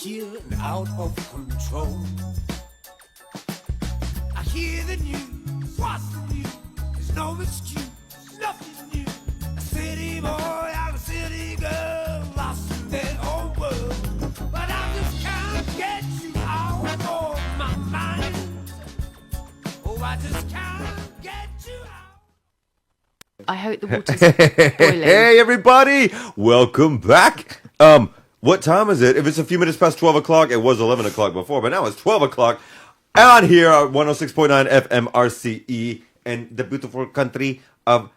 here and out of control. I hear the news, what's the news? There's no excuse, nothing new. A city boy and a city girl lost in their own world. But I just can't get you out of my mind. Oh, I just can't get you out. I hope the water's boiling. Hey, everybody! Welcome back. What time is it? If it's a few minutes past 12 o'clock, it was 11 o'clock before, but now it's 12 o'clock. On here at 106.9 FM RCE in the beautiful country of,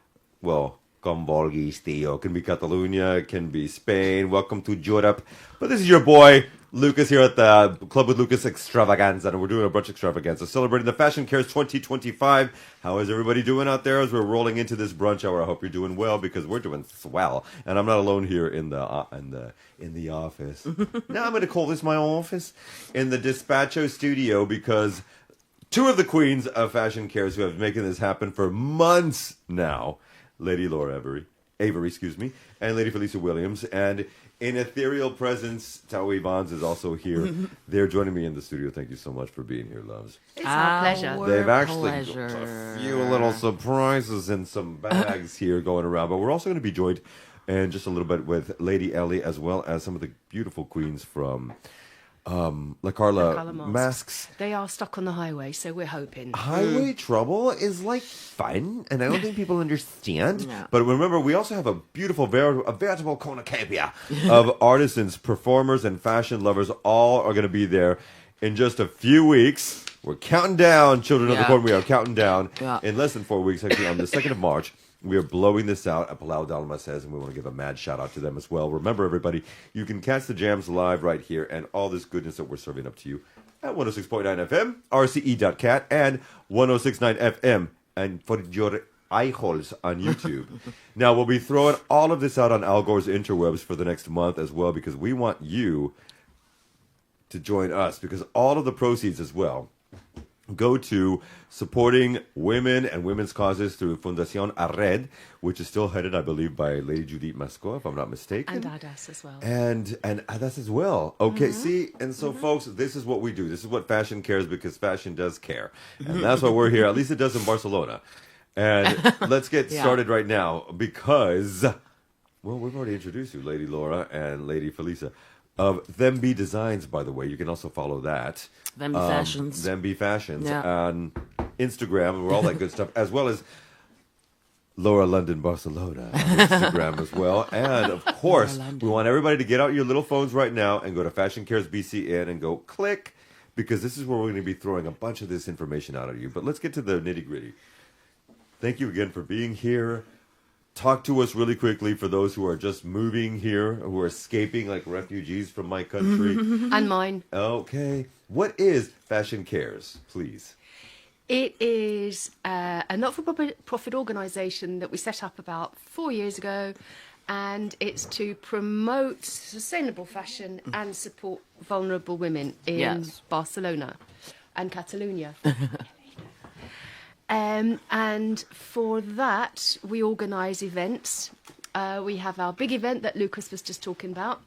well, Convolgis, Tío. Can be Catalonia, can be Spain. Welcome to Europe. But this is your boy, Lucas, here at the Club with Lucas Extravaganza, and we're doing a brunch extravaganza, celebrating the Fashion Cares 2025. How is everybody doing out there as we're rolling into this brunch hour? I hope you're doing well, because we're doing swell, and I'm not alone here in the office. Now I'm going to call this my office, in the Despacho studio, because two of the queens of Fashion Cares who have been making this happen for months now, Lady Laura Avery, and Lady Felicia Williams, and in ethereal presence, Tao Evans is also here. They're joining me in the studio. Thank you so much for being here, loves. It's our pleasure. They've actually got a few little surprises in some bags here going around. But we're also going to be joined in just a little bit with Lady Ellie, as well as some of the beautiful queens from La Carla Masks. They are stuck on the highway, so we're hoping. Highway trouble is like fun, and I don't think people understand. No. But remember, we also have a beautiful, a veritable cornucopia of artisans, performers, and fashion lovers. All are going to be there in just a few weeks. We're counting down, children of the corn. We are counting down in less than 4 weeks. Actually, on the 2nd of March. We are blowing this out at Palau Dalmases, and we want to give a mad shout out to them as well. Remember, everybody, you can catch the jams live right here and all this goodness that we're serving up to you at 106.9 FM, rce.cat, and 106.9 FM, and for your eye holes on YouTube. Now, we'll be throwing all of this out on Al Gore's interwebs for the next month as well, because we want you to join us, because all of the proceeds as well go to supporting women and women's causes through Fundación Arred, which is still headed, I believe, by Lady Judith Masco, if I'm not mistaken. And Adas as well. And Adas as well. Okay, see? And so, folks, this is what we do. This is what fashion cares, because fashion does care. And that's why we're here. At least it does in Barcelona. And let's get started right now, because, well, we've already introduced you, Lady Laura and Lady Felicia. Of Them Be Designs, by the way. You can also follow that. Them Be Fashions. Them Be Fashions on Instagram and all that good stuff, as well as Laura London Barcelona on Instagram as well. And, of course, we want everybody to get out your little phones right now and go to Fashion Cares BCN and go click, because this is where we're going to be throwing a bunch of this information out at you. But let's get to the nitty-gritty. Thank you again for being here. Talk to us really quickly for those who are just moving here, who are escaping like refugees from my country. And mine. Okay. What is Fashion Cares, please? It is a not-for-profit organisation that we set up about 4 years ago, and it's to promote sustainable fashion and support vulnerable women in Barcelona and Catalonia. And for that, we organise events. We have our big event that Lucas was just talking about,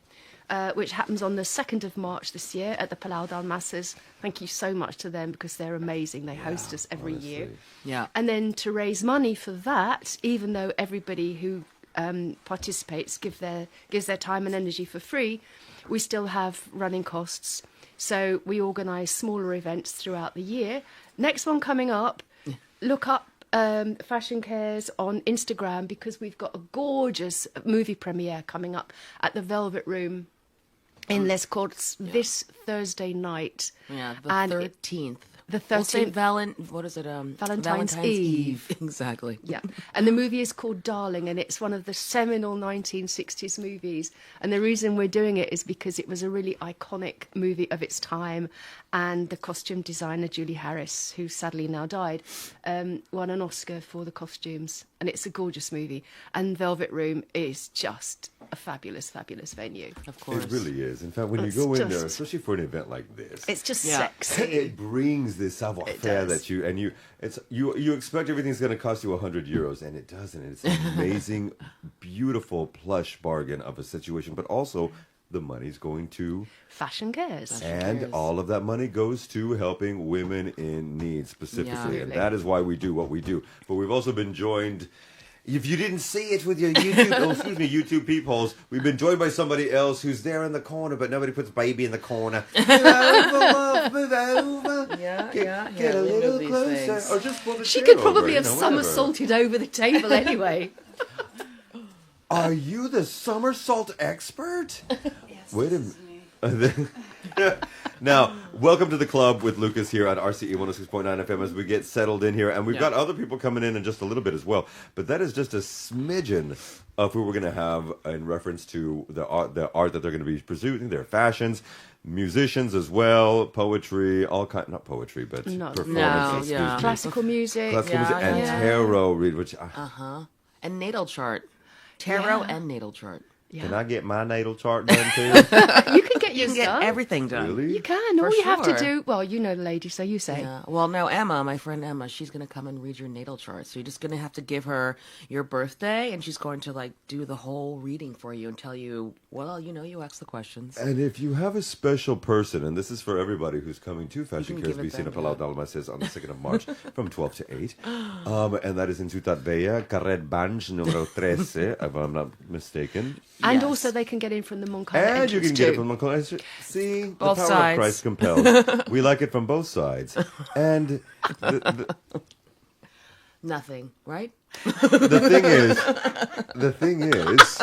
which happens on the 2nd of March this year at the Palau Dalmases. Thank you so much to them, because they're amazing. They host us every year. Yeah. And then to raise money for that, even though everybody who participates gives their time and energy for free, we still have running costs. So we organise smaller events throughout the year. Next one coming up, look up Fashion Cares on Instagram, because we've got a gorgeous movie premiere coming up at the Velvet Room in Les Corts this Thursday night. Yeah, the 13th. The 13th. Valentine's Eve. Exactly. Yeah. And the movie is called Darling, and it's one of the seminal 1960s movies. And the reason we're doing it is because it was a really iconic movie of its time. And the costume designer, Julie Harris, who sadly now died, won an Oscar for the costumes. And it's a gorgeous movie. And Velvet Room is just a fabulous, fabulous venue. Of course. It really is. In fact, when you go in there, especially for an event like this, it's just sexy. It brings this savoir-faire that you expect everything's going to cost you €100, and it doesn't. It's an amazing, beautiful, plush bargain of a situation, but also the money's going to, Fashion cares. and cares. all of that money goes to helping women in need specifically. Yeah. And that is why we do what we do. But we've also been joined, if you didn't see it with your YouTube peepholes, we've been joined by somebody else who's there in the corner, but nobody puts baby in the corner. Move over, love, move over. Yeah, Get a we know little these closer. things. Or just pull the She chair could probably over, have whatever. somersaulted over the table anyway. Are you the somersault expert? Yes. Wait a minute. Now, welcome to the club with Lucas here on RCE 106.9 FM as we get settled in here. And we've got other people coming in just a little bit as well. But that is just a smidgen of who we're going to have in reference to the art that they're going to be pursuing, their fashions, musicians as well, poetry, all kind, not poetry, but performance. No, excuse yeah. me. Classical music. Classical music and yeah. tarot read, which And natal chart. Tarot and natal chart. can I get my natal chart done too? You can get yours Get done. everything done. Really? You can. All For you have to sure. do, well, you know the lady, so you say. Yeah. Well, no, Emma, my friend Emma, she's going to come and read your natal chart. So you're just going to have to give her your birthday, and she's going to like do the whole reading for you and tell you, well, you ask the questions. And if you have a special person, and this is for everybody who's coming to Fashion can Cares give it BC in them, Palau Dalmases on the 2nd of March from 12 to 8. And that is in Ciutat Bella, Carrer Banj, numero 13, if I'm not mistaken. And Yes. also they can get in from the Moncala And entrance you can get it too. from Moncala. See, the Both power sides. of Christ compels. We like it from both sides. And Nothing, right? the thing is,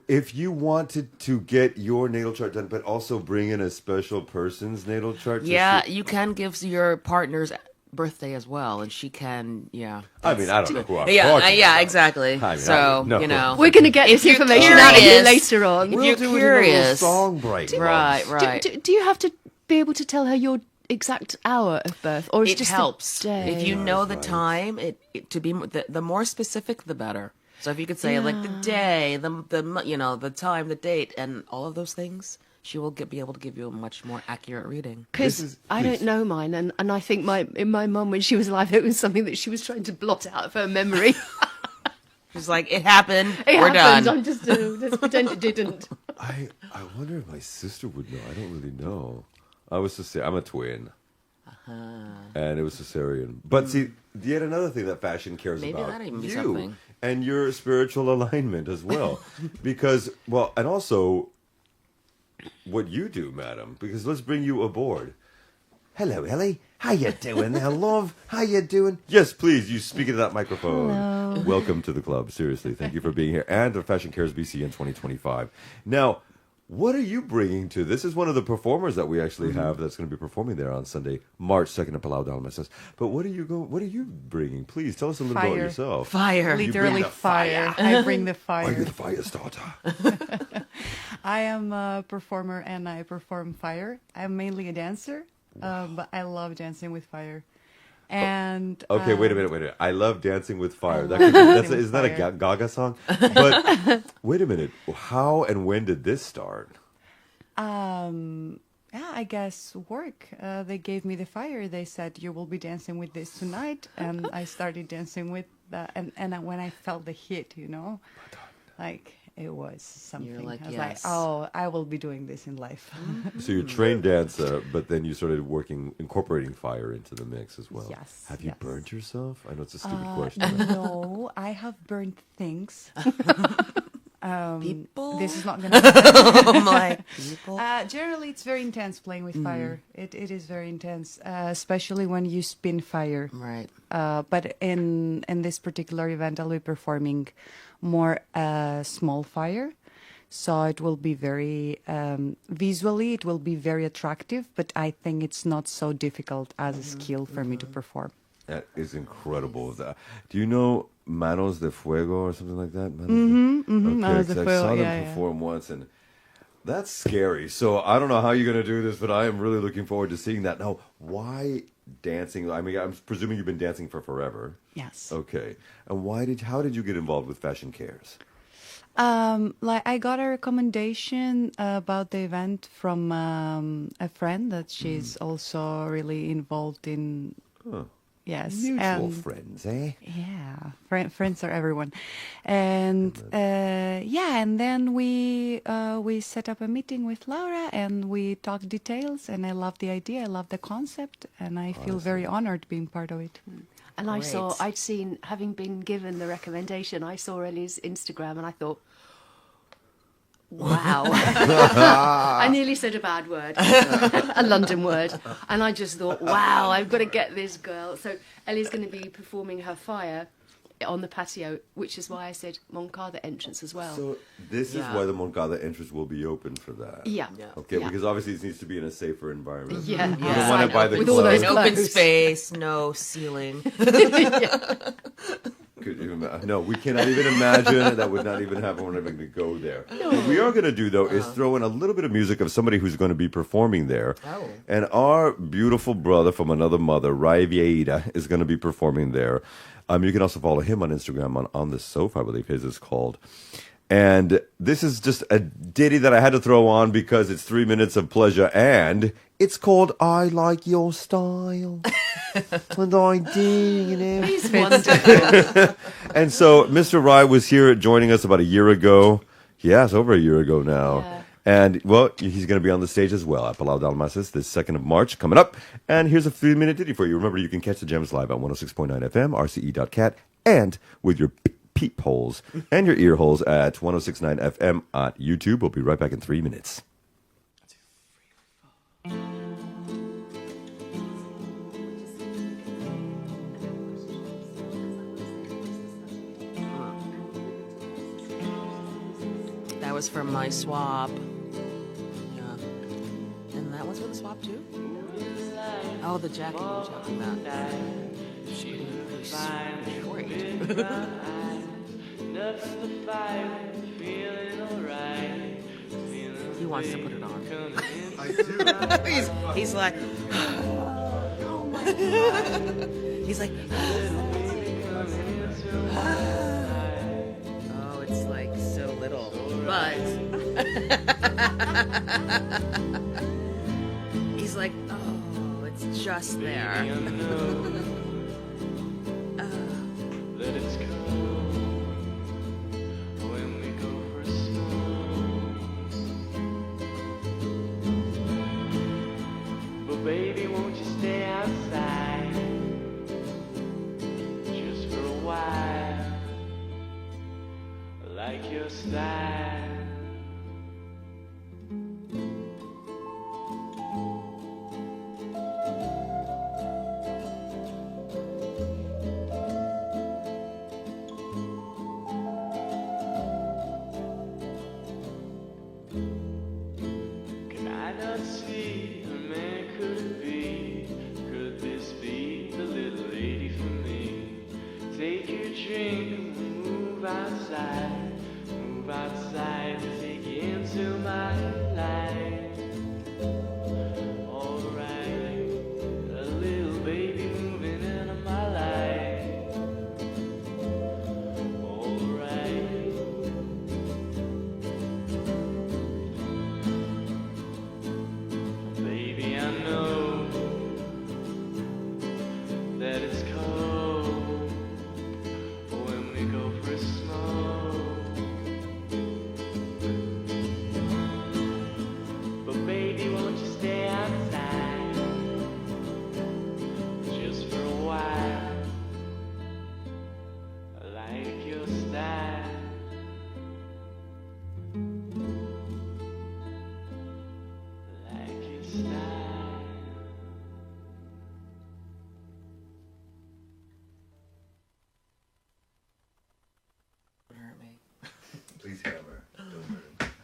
if you wanted to get your natal chart done, but also bring in a special person's natal chart. Yeah, you can give your partner's birthday as well, and she can, I mean, I don't know who I'm Yeah, talking about. exactly. I mean, so, no. We're going to get this you're information out of you curious- later on. If We'll you're do curious. it in a little song break. Right, once. right. Do you have to be able to tell her your exact hour of birth, or is It just helps the day? if you know the right. time. It to be the more specific, the better. So if you could say like the day, the time, the date, and all of those things, she will be able to give you a much more accurate reading. This Because is- I please. don't know mine, and I think my mum, when she was alive, it was something that she was trying to blot out of her memory. She's like, it happened. It We're happened. done. I'm just let's pretend it didn't. I wonder if my sister would know. I don't really know. I'm a twin. And it was cesarean. But see, yet another thing that fashion cares Maybe about. that'd even be you something. and your spiritual alignment as well. Because, well, and also what you do, madam. Because let's bring you aboard. Hello, Ellie. How you doing there, love? How you doing? Yes, please. You speak into that microphone. Hello. Welcome to the club. Seriously, thank you for being here. And the Fashion Cares BC in 2025. Now, what are you bringing to this? Is one of the performers that we actually have that's going to be performing there on Sunday, March 2nd at Palau Dalmases. But what are you bringing? Please tell us a little about Fire. yourself. Fire. bring Literally the fire. I bring the Are you fire. the fire starter? I am a performer and I perform fire. I'm mainly a dancer, but I love dancing with fire. And Okay, wait a minute. I love Dancing with Fire. I love Dancing with Isn't that a Fire. Gaga song? But wait a minute. How and when did this start? yeah, I guess work. They gave me the fire. They said you will be dancing with this tonight, and I started dancing with that. And when I felt the hit, like it was something. like, I was yes. like, oh, I will be doing this in life. So you're a trained dancer, but then you started incorporating fire into the mix as well. Yes, Have you yes. burned yourself? I know it's a stupid question. No, I have burned things. People. This is not going to I'm like, people. generally, it's very intense playing with fire. It is very intense, especially when you spin fire. Right. But in this particular event, I'll be performing more small fire. So it will be very, visually, it will be very attractive, but I think it's not so difficult as a skill for me to perform. That is incredible. Do you know Manos de Fuego or something like that? Okay, Manos de 'cause Fuego, I saw them yeah, yeah. perform once, and that's scary. So I don't know how you're going to do this, but I am really looking forward to seeing that. Now, why dancing? I mean, I'm presuming you've been dancing for forever. Yes. Okay. And how did you get involved with Fashion Cares? Like I got a recommendation about the event from a friend that she's also really involved in Yes. Mutual And friends, eh? yeah, friends are everyone, and and then we set up a meeting with Laura and we talked details. And I love the idea, I love the concept, and I feel very honored being part of it. And Great. I'd seen, having been given the recommendation, I saw Ellie's Instagram and I thought, wow. I nearly said a bad word, a London word. And I just thought, wow, I've got to get this girl. So Ellie's going to be performing her fire on the patio, which is why I said Moncada entrance as well. So this is Yeah. why the Moncada entrance will be open for that. Yeah. Okay, Yeah. because obviously it needs to be in a safer environment. Yeah. You don't want it by the With all those club. An open clothes. space, no ceiling. Could you no, we cannot even imagine. That would not even happen. We're not even going to go there. What we are going to do, though, is throw in a little bit of music of somebody who's going to be performing there. Oh. And our beautiful brother from another mother, Rai Vieira, is going to be performing there. You can also follow him on Instagram on the sofa, I believe his is called. And this is just a ditty that I had to throw on because it's 3 minutes of pleasure, and it's called "I Like Your Style." And I do, you know. He's wonderful. And so Mr. Rai was here joining us about a year ago. Yes, over a year ago now. Yeah. And, well, he's going to be on the stage as well at Palau Dalmasis this 2nd of March coming up. And here's a 3-minute ditty for you. Remember, you can catch the gems live on 106.9 FM, rce.cat, and with your peepholes and your ear holes at 106.9 FM at YouTube. We'll be right back in 3 minutes. That was from my swap. Yeah. And that was for the swap too? Oh, the jacket you were talking about. He wants to put it on. he's like, he's like, oh, it's like so little, but he's like, oh, it's just there. Let it go when we go for a smoke. But baby, won't you stay outside just for a while? I like your style. Can I not see a man? Could it be? Could this be the little lady for me? Take your drink and move outside. Move outside and take you into my life. Alright, a little baby moving into my life. Alright. Baby, I know that it's cold when we go for a smoke. But baby, won't you stay outside just for a while? I like your style. Like your style. Please hammer.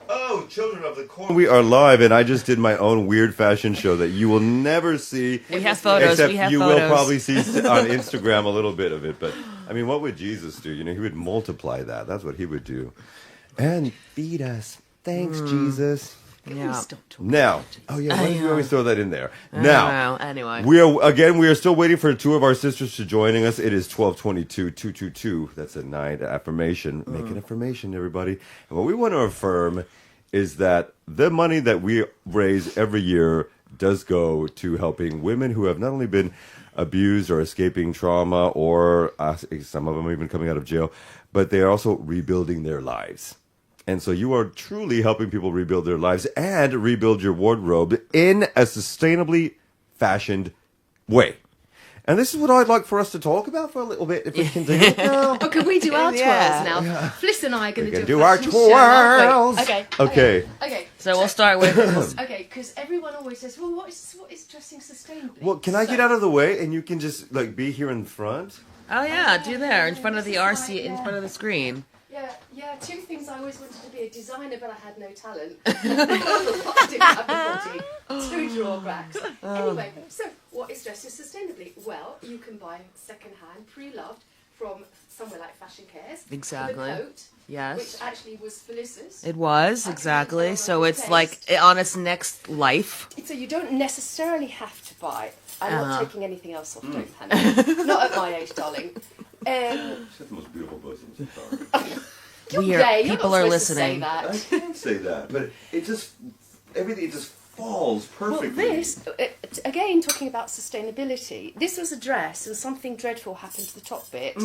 Oh, children of the corn. We are live, and I just did my own weird fashion show that you will never see. We have photos. Except We have you photos. will probably see on Instagram a little bit of it. But, I mean, what would Jesus do? You know, he would multiply that. That's what he would do. And feed us. Thanks, Jesus. Yeah. Stop talking. Now, oh yeah, why did you always throw that in there? I Now, don't know. Anyway. we are still waiting for two of our sisters to joining us. It is 12:22. That's a night affirmation. Make an affirmation, everybody. And what we want to affirm is that the money that we raise every year does go to helping women who have not only been abused or escaping trauma, or some of them even coming out of jail, but they are also rebuilding their lives. And so you are truly helping people rebuild their lives and rebuild your wardrobe in a sustainably fashioned way. And this is what I'd like for us to talk about for a little bit, if we can do it now. Oh, can we do our Yeah. twirls now? Fliss and I are going to can do do our fashion show, aren't we? twirls. Okay. Okay. So we'll start with. Okay, because everyone always says, well, what is dressing sustainably? Well, can I get out of the way and you can just like be here in front? Oh yeah, do there in front of the RC, in front of the screen. Yeah, two things. I always wanted to be a designer, but I had no talent. I didn't have the body to draw racks. Anyway, so what is dressing sustainably? Well, you can buy second-hand, pre-loved from somewhere like Fashion Cares. Exactly. The coat, Yes. which actually was Felicia's. It was, Actually, exactly. it's So on it's taste. like on its next life. So you don't necessarily have to buy. I'm Uh-huh. not taking anything else off, don't panic. Not at my age, darling. She has the most beautiful bosoms. You're We are- gay. You're people not are supposed to say listening. that. I can't say that, but it just, everything, it just falls Well, perfectly. this, again, talking about sustainability, this was a dress and something dreadful happened to the top bit.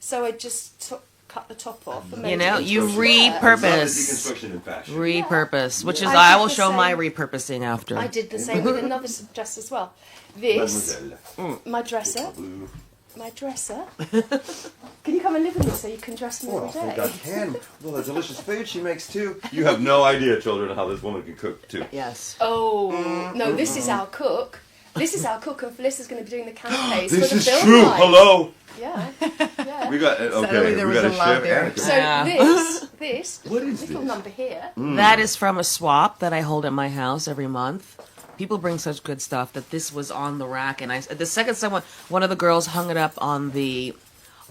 So I just cut the top off and made You know, it into you a dress. It's not a repurpose. deconstruction in fashion. Repurpose, which is I I did will the show my same. repurposing after. I did the same with another dress as well. This, Mademoiselle. my dresser, Blue. my dresser. Can you come and live with me so you can dress me Well, I every think day? I can. Well, the delicious food she makes too. You have no idea, children, how this woman can cook too. Yes. Oh, no, this is our cook. This is our cook, and Felicia's going to be doing the canapes This for the is film true. night. Hello. Yeah, yeah. We got Suddenly there we was got a a lot chef there. and a So cook. this What is little this? number here. That is from a swap that I hold at my house every month. People bring such good stuff that this was on the rack, and the second someone, one of the girls hung it up on the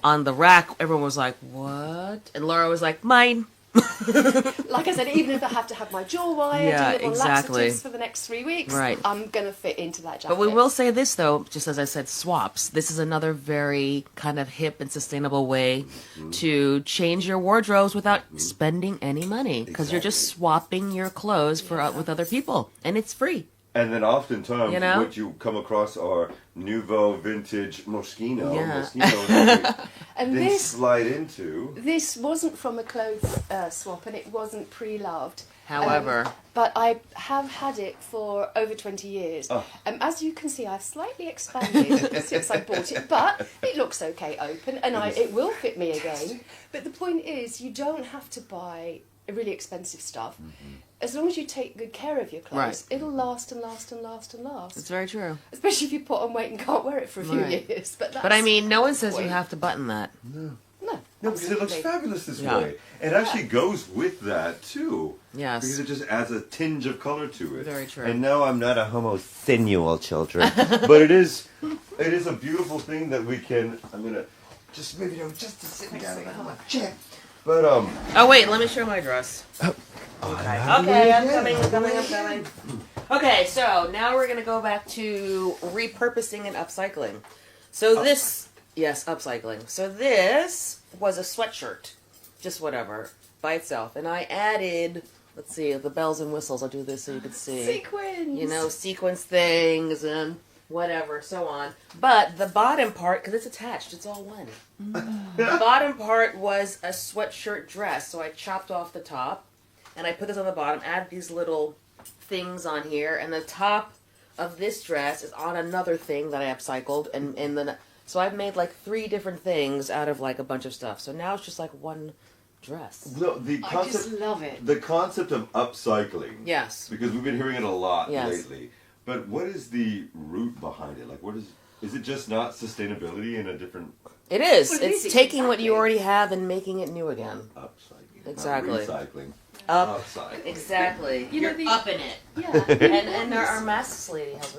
rack, everyone was like, "What?" And Laura was like, "Mine." Like I said, even if I have to have my jaw wired, Yeah, and little exactly. laxatives for the next 3 weeks, Right. I'm gonna fit into that jacket. But we will say this though, just as I said, swaps. This is another very kind of hip and sustainable way to change your wardrobes without spending any money, because you're just swapping your clothes for with other people, and it's free. And then oftentimes, You know? what you come across are nouveau vintage Moschino. Yeah. Moschino that you And then this slide into. this wasn't from a clothes swap, and it wasn't pre-loved. However, But I have had it for over 20 years. Oh. As you can see, I've slightly expanded since I bought it, but it looks okay open, and it will fit me again. But the point is, you don't have to buy really expensive stuff. As long as you take good care of your clothes, Right. it'll last and last and last and last. it's very true. Especially if you put on weight and can't wear it for a few Right. years. But I mean, no one says you have to button that. no, No, because it looks absolutely. fabulous this Yeah. way. It actually goes with that too. Yes. Because it just adds a tinge of color to it. Very true. And no, I'm not a homosensual children, but it is a beautiful thing that we can. I'm gonna just maybe just to sit down on my chair. But Oh wait, let me show my dress. Okay, I'm coming. Okay, so now we're gonna go back to repurposing and upcycling. So this, yes, upcycling. So this was a sweatshirt, just whatever, by itself, and I added, let's see, the bells and whistles. I'll do this so you can see. Sequins. You know, sequence things and whatever, so on. But the bottom part, because it's attached, it's all one. The bottom part was a sweatshirt dress, so I chopped off the top, and I put this on the bottom, added these little things on here, and the top of this dress is on another thing that I upcycled, and then so I've made like 3 different things out of like a bunch of stuff. So now it's just like one dress. no, the I concept, just love it. the concept of upcycling. Yes. Because we've been hearing it a lot Yes. lately. But what is the root behind it? Like, what is it just not sustainability in a different It is. Well, it It's is, taking what you exactly. already have and making it new again. upcycling? Exactly. Not recycling. Upcycling. Upcycling. Exactly. You know, You're the- upping it. Yeah. And our masks lady has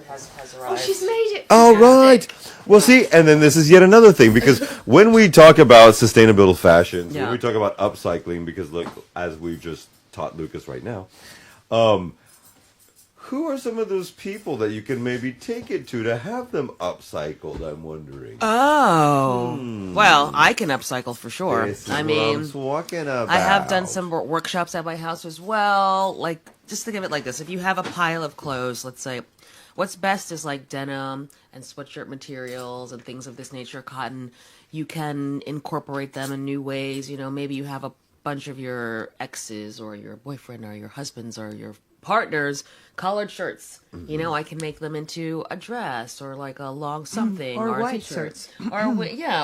arrived. Oh, she's made it. Oh, right. fantastic. Well, see, and then this is yet another thing, because when we talk about sustainable fashions, Yeah. when we talk about upcycling, because look, as we've just taught Lucas right now, who are some of those people that you can maybe take it to have them upcycled, I'm wondering? Oh. Well, I can upcycle for sure. This is I what mean, I'm talking about. I have done some workshops at my house as well. Like, just think of it like this. If you have a pile of clothes, let's say, what's best is like denim and sweatshirt materials and things of this nature, cotton. You can incorporate them in new ways. Maybe you have a bunch of your exes or your boyfriend or your husbands or your partners collared shirts. I can make them into a dress or like a long something Or a white t-shirt. shirts. Or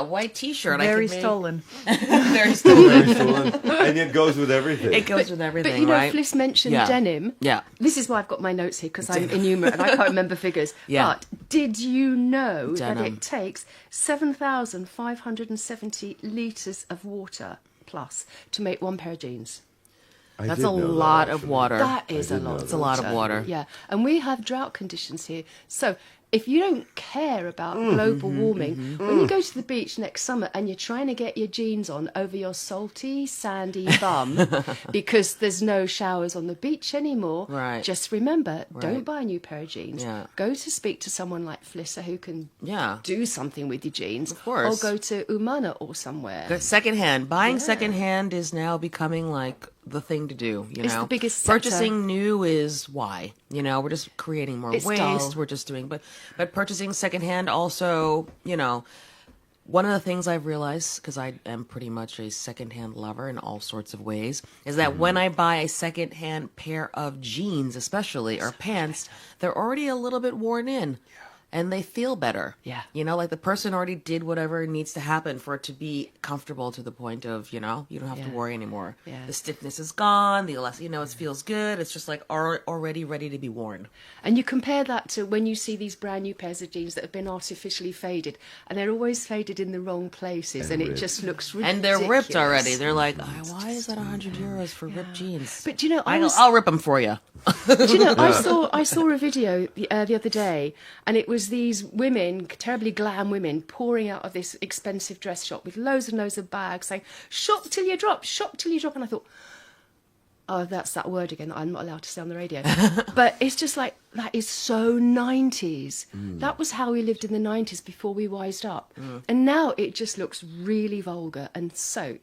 white t-shirt. Very I can stolen. Very stolen. And it goes with everything. It goes with everything, But right? Fliss mentioned Yeah. denim. Yeah. This is why I've got my notes here, because I'm innumerate and I can't remember figures. Yeah. But did you know that Denim. it takes 7,570 litres of water plus to make one pair of jeans? I That's did a know that, lot of actually. water. That is a did know lot. that. It's a lot of water. Yeah, and we have drought conditions here. So if you don't care about global warming, when you go to the beach next summer and you're trying to get your jeans on over your salty, sandy bum because there's no showers on the beach anymore, Right. just remember, don't Right. buy a new pair of jeans. Yeah. Go to speak to someone like Flissa who can Yeah. do something with your jeans. Of course. Or go to Umana or somewhere. Secondhand. Buying secondhand is now becoming like the thing to do. It's the biggest sector. Purchasing new is why. We're just creating more It's waste. dull. We're just doing, but purchasing secondhand also, one of the things I've realized, because I am pretty much a secondhand lover in all sorts of ways, is that when I buy a secondhand pair of jeans, especially, or pants, they're already a little bit worn in. And they feel better. Yeah. Like the person already did whatever needs to happen for it to be comfortable to the point of, you don't have to Yeah. worry anymore. Yeah. The stiffness is gone. The it feels good. It's just like already ready to be worn. And you compare that to when you see these brand new pairs of jeans that have been artificially faded, and they're always faded in the wrong places, and it ripped. just looks ridiculous. And they're ripped already. They're like, why is that €100 for ripped jeans? But do you know, I was, I'll rip them for you. do you know, I saw a video the other day, and it was these women, terribly glam women, pouring out of this expensive dress shop with loads and loads of bags, saying, "Shop till you drop, shop till you drop." And I thought, oh, that's that word again that I'm not allowed to say on the radio. But it's just like, that is so 90s. That was how we lived in the 90s before we wised up. And now it just looks really vulgar and so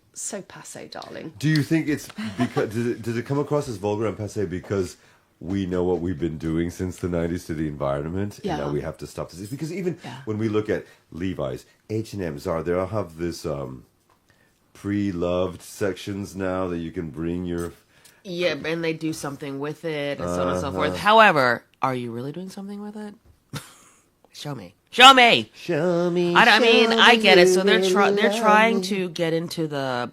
passe, darling. Do you think it's because does it come across as vulgar and passe because we know what we've been doing since the 90s to the environment, Yeah. and now we have to stop this? It's because even Yeah. when we look at Levi's, H&M, Zara, they all have this pre-loved sections now that you can bring your... Yeah, and they do something with it, and so on and so forth. However, are you really doing something with it? Show me. Show me. Show me. I get it. So they're trying to get into the,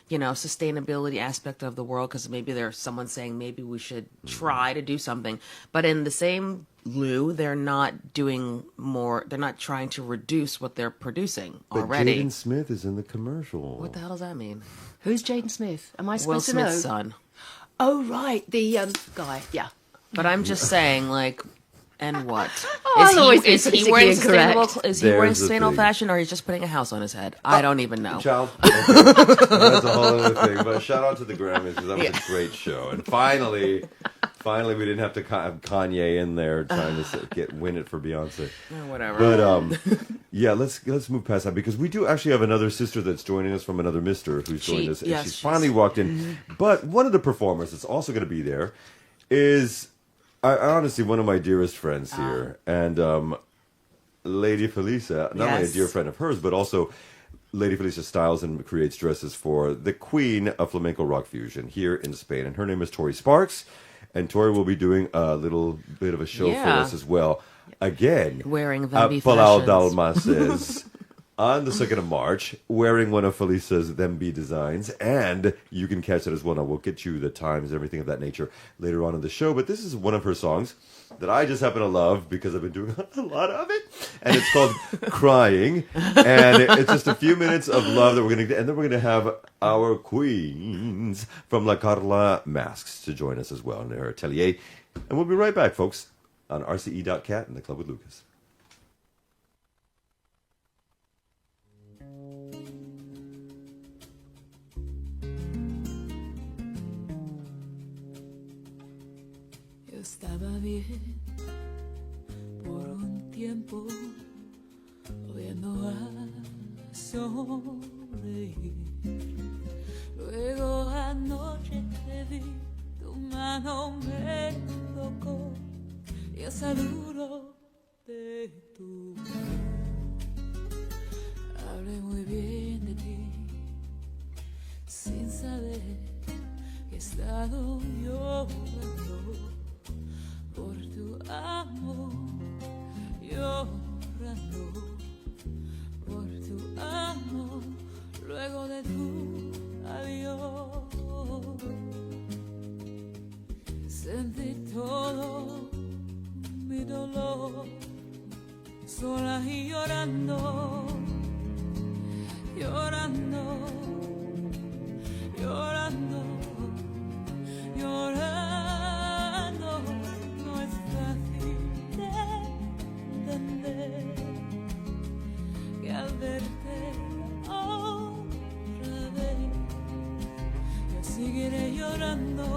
sustainability aspect of the world, because maybe there's someone saying maybe we should try to do something. But in the same lieu, they're not doing more. They're not trying to reduce what they're producing But already. Jaden Smith is in the commercial. What the hell does that mean? Who's Jaden Smith? Am I Will supposed to know? Smith's son. Oh, right, the guy, yeah. But I'm just saying, like, and what? I'll always be is he politically wearing incorrect. sustainable? Is he wearing There's the sustainable thing. fashion, or he's just putting a house on his head? I don't even know. Child. Okay. That's a whole other thing. But shout out to the Grammys, because that was a great show. And finally, we didn't have to have Kanye in there trying to win it for Beyonce. Or whatever. But yeah, let's move past that, because we do actually have another sister that's joining us from another mister who's joined us. And yes, she's she's- finally walked in. But one of the performers that's also going to be there is honestly one of my dearest friends here, and Lady Felisa, not only a Yes. dear friend of hers, but also Lady Felisa styles and creates dresses for the queen of flamenco rock fusion here in Spain, and her name is Tori Sparks, and Tori will be doing a little bit of a show for Yeah. us as well. Again, Wearing at Themby Palau fashions. Dalmases on the 2nd of March, wearing one of Felisa's Themby designs, and you can catch it as well. Now, we'll get you the times and everything of that nature later on in the show, but this is one of her songs that I just happen to love because I've been doing a lot of it, and it's called Crying, and it's just a few minutes of love that we're going to get, and then we're going to have our queens from La Carla Masks to join us as well in their atelier, and we'll be right back, folks, on RCE.cat in the Club with Lucas. Yo estaba bien por un tiempo, viendo a sonreír. Luego anoche te vi, tu mano me tocó y esa duro de tu hablé muy bien de ti sin saber que he estado llorando por tu amor, llorando por tu amor luego de tu adiós. Sentí todo mi dolor sola y llorando, llorando, llorando, llorando. No es fácil de entender que al verte otra vez yo seguiré llorando.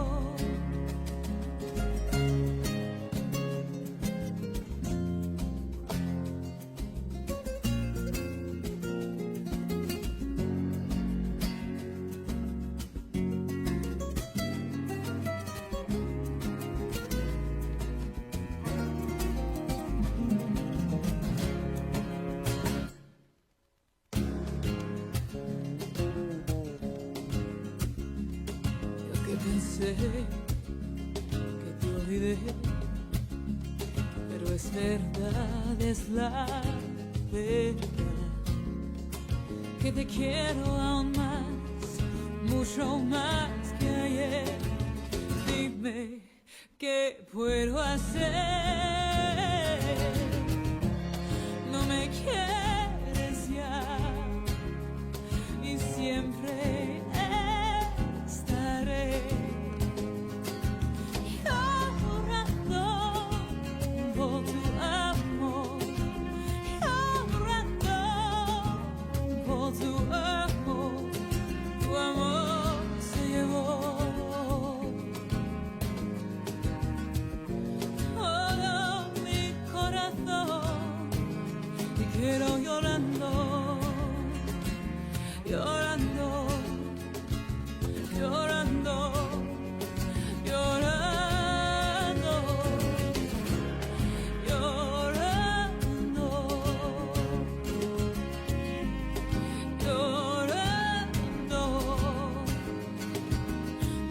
Pensé que te olvidé, pero es verdad, es la verdad, que te quiero aún más, mucho más que ayer. Dime qué puedo hacer. No me quieres ya y siempre estaré llorando por tu amor, llorando por tu amor. Tu amor se llevó todo mi corazón y quiero llorando, llorando, llorando, llorando, llorando, llorando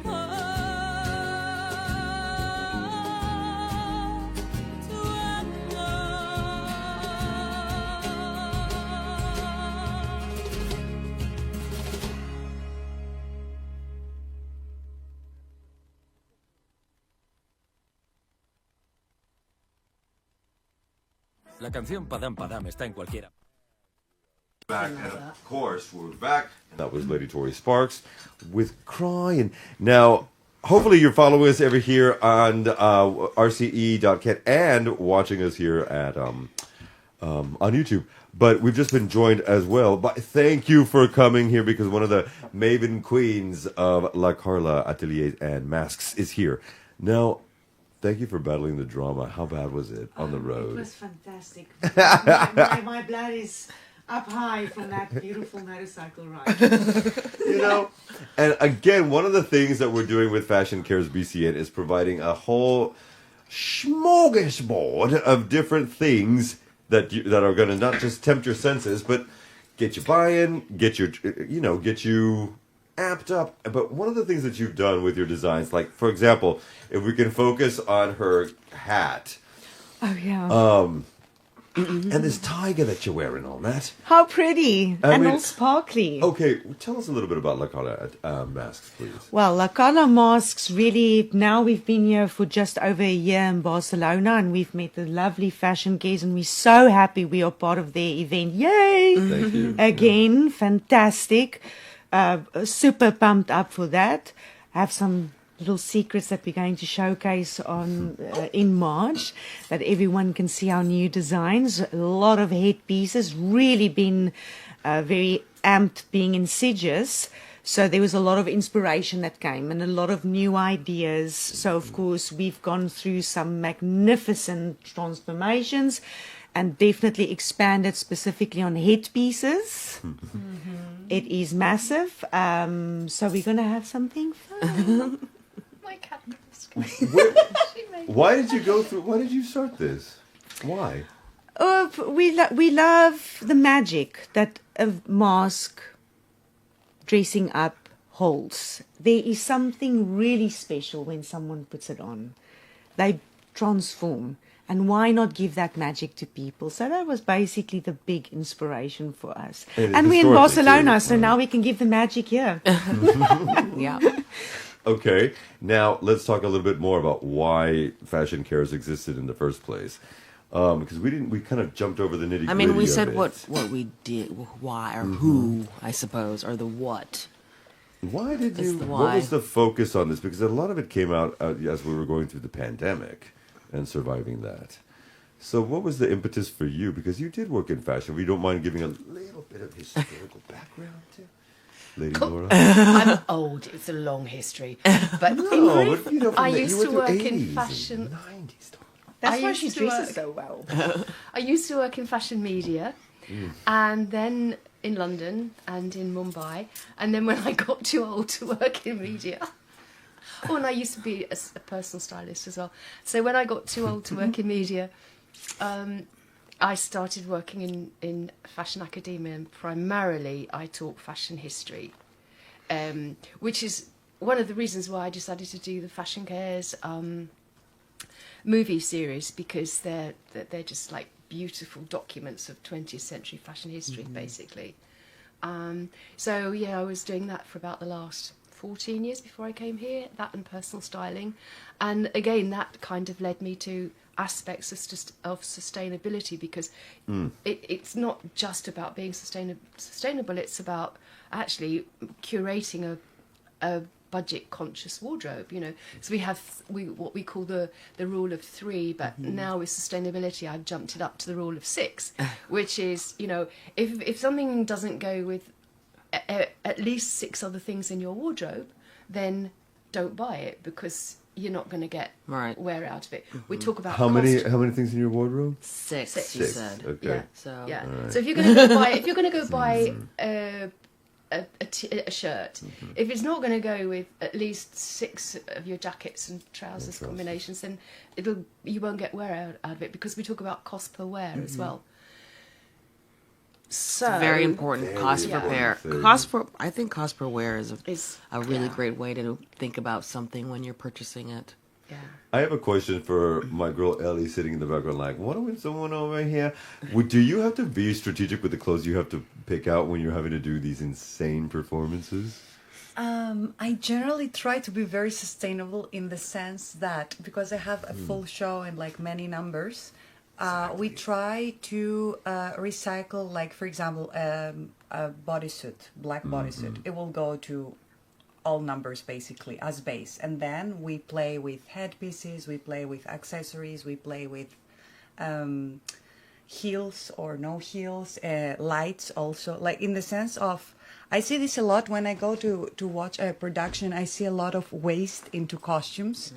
por tu amor. La canción Padam Padam está en cualquiera. Back, and of course, we're back. That was Lady Tori Sparks with Crying. Now, hopefully you're following us over here on rce.cat and watching us here at on YouTube. But we've just been joined as well. But thank you for coming here because one of the maven queens of La Carla Ateliers and Masks is here. Now, thank you for battling the drama. How bad was it on the road? It was fantastic. My blood is up high from that beautiful motorcycle ride. You know, and again, one of the things that we're doing with Fashion Cares BCN is providing a whole smorgasbord of different things that are going to not just tempt your senses, but get you buying, get you amped up. But one of the things that you've done with your designs, like for example, if we can focus on her hat. Oh yeah. And this tiger that you're wearing on that. How pretty and all sparkly. Okay, tell us a little bit about La Carla masks, please. Well, La Carla masks really, now we've been here for just over a year in Barcelona and we've met the lovely fashion guests and we're so happy we are part of their event. Yay! Thank you. Again, fantastic. Super pumped up for that. I have some little secrets that we're going to showcase on in March, that everyone can see our new designs. A lot of headpieces, really been very amped being insidious. So there was a lot of inspiration that came and a lot of new ideas. So of course we've gone through some magnificent transformations and definitely expanded specifically on headpieces. It is massive. So we're going to have something fun. My cat. Why did you go through? Why did you start this? Why? We love the magic that a mask dressing up holds. There is something really special when someone puts it on. They transform. And why not give that magic to people? So that was basically the big inspiration for us. And we're in Barcelona, so now we can give the magic here. Yeah. Okay, now let's talk a little bit more about why fashion cares existed in the first place. Because we kind of jumped over the nitty gritty. I mean, we of said it. what we did, why, or who, I suppose, or the what. Why did It's you? the What why. was the focus on this? Because a lot of it came out as we were going through the pandemic and surviving that. So, what was the impetus for you? Because you did work in fashion. If you don't mind giving a little bit of historical background to Lady Laura. I'm old. It's a long history. But No, but you know, I from the- used you to went through work in 80s and fashion. 90s. That's I why used she to dresses work- so well. I used to work in fashion media, and then in London and in Mumbai. And then when I got too old to work in media, oh, and I used to be a personal stylist as well. So when I got too old to work in media, I started working in fashion academia, and primarily I taught fashion history, which is one of the reasons why I decided to do the Fashion Cares movie series, because they're just like beautiful documents of 20th century fashion history, basically. So yeah, I was doing that for about the last 14 years before I came here, that and personal styling. And again, that kind of led me to aspects of sustainability, because it's not just about being sustainable, it's about actually curating a budget conscious wardrobe, you know. So we have what we call the rule of 3, but now with sustainability I've jumped it up to the rule of 6, which is, you know, if something doesn't go with at least 6 other things in your wardrobe, then don't buy it, because you're not going to get wear out of it. We talk about How many things in your wardrobe? 6, you 6. said. Okay. Yeah. So Yeah. Right. So if you're going to go buy a shirt, if it's not going to go with at least 6 of your jackets and trousers combinations, then you won't get wear out of it, because we talk about cost per wear as well. So very important. Very Cost per important pair. thing. I think cost per wear is Is a really great way to think about something when you're purchasing it. Yeah. I have a question for my girl Ellie sitting in the background like, what are someone over here? Do you have to be strategic with the clothes you have to pick out when you're having to do these insane performances? I generally try to be very sustainable in the sense that, because I have a full show and like many numbers, we try to recycle, like, for example, a bodysuit, black bodysuit. It will go to all numbers basically as base, and then we play with headpieces, we play with accessories, we play with heels or no heels, lights also, like in the sense of, I see this a lot when I go to watch a production. I see a lot of waste into costumes,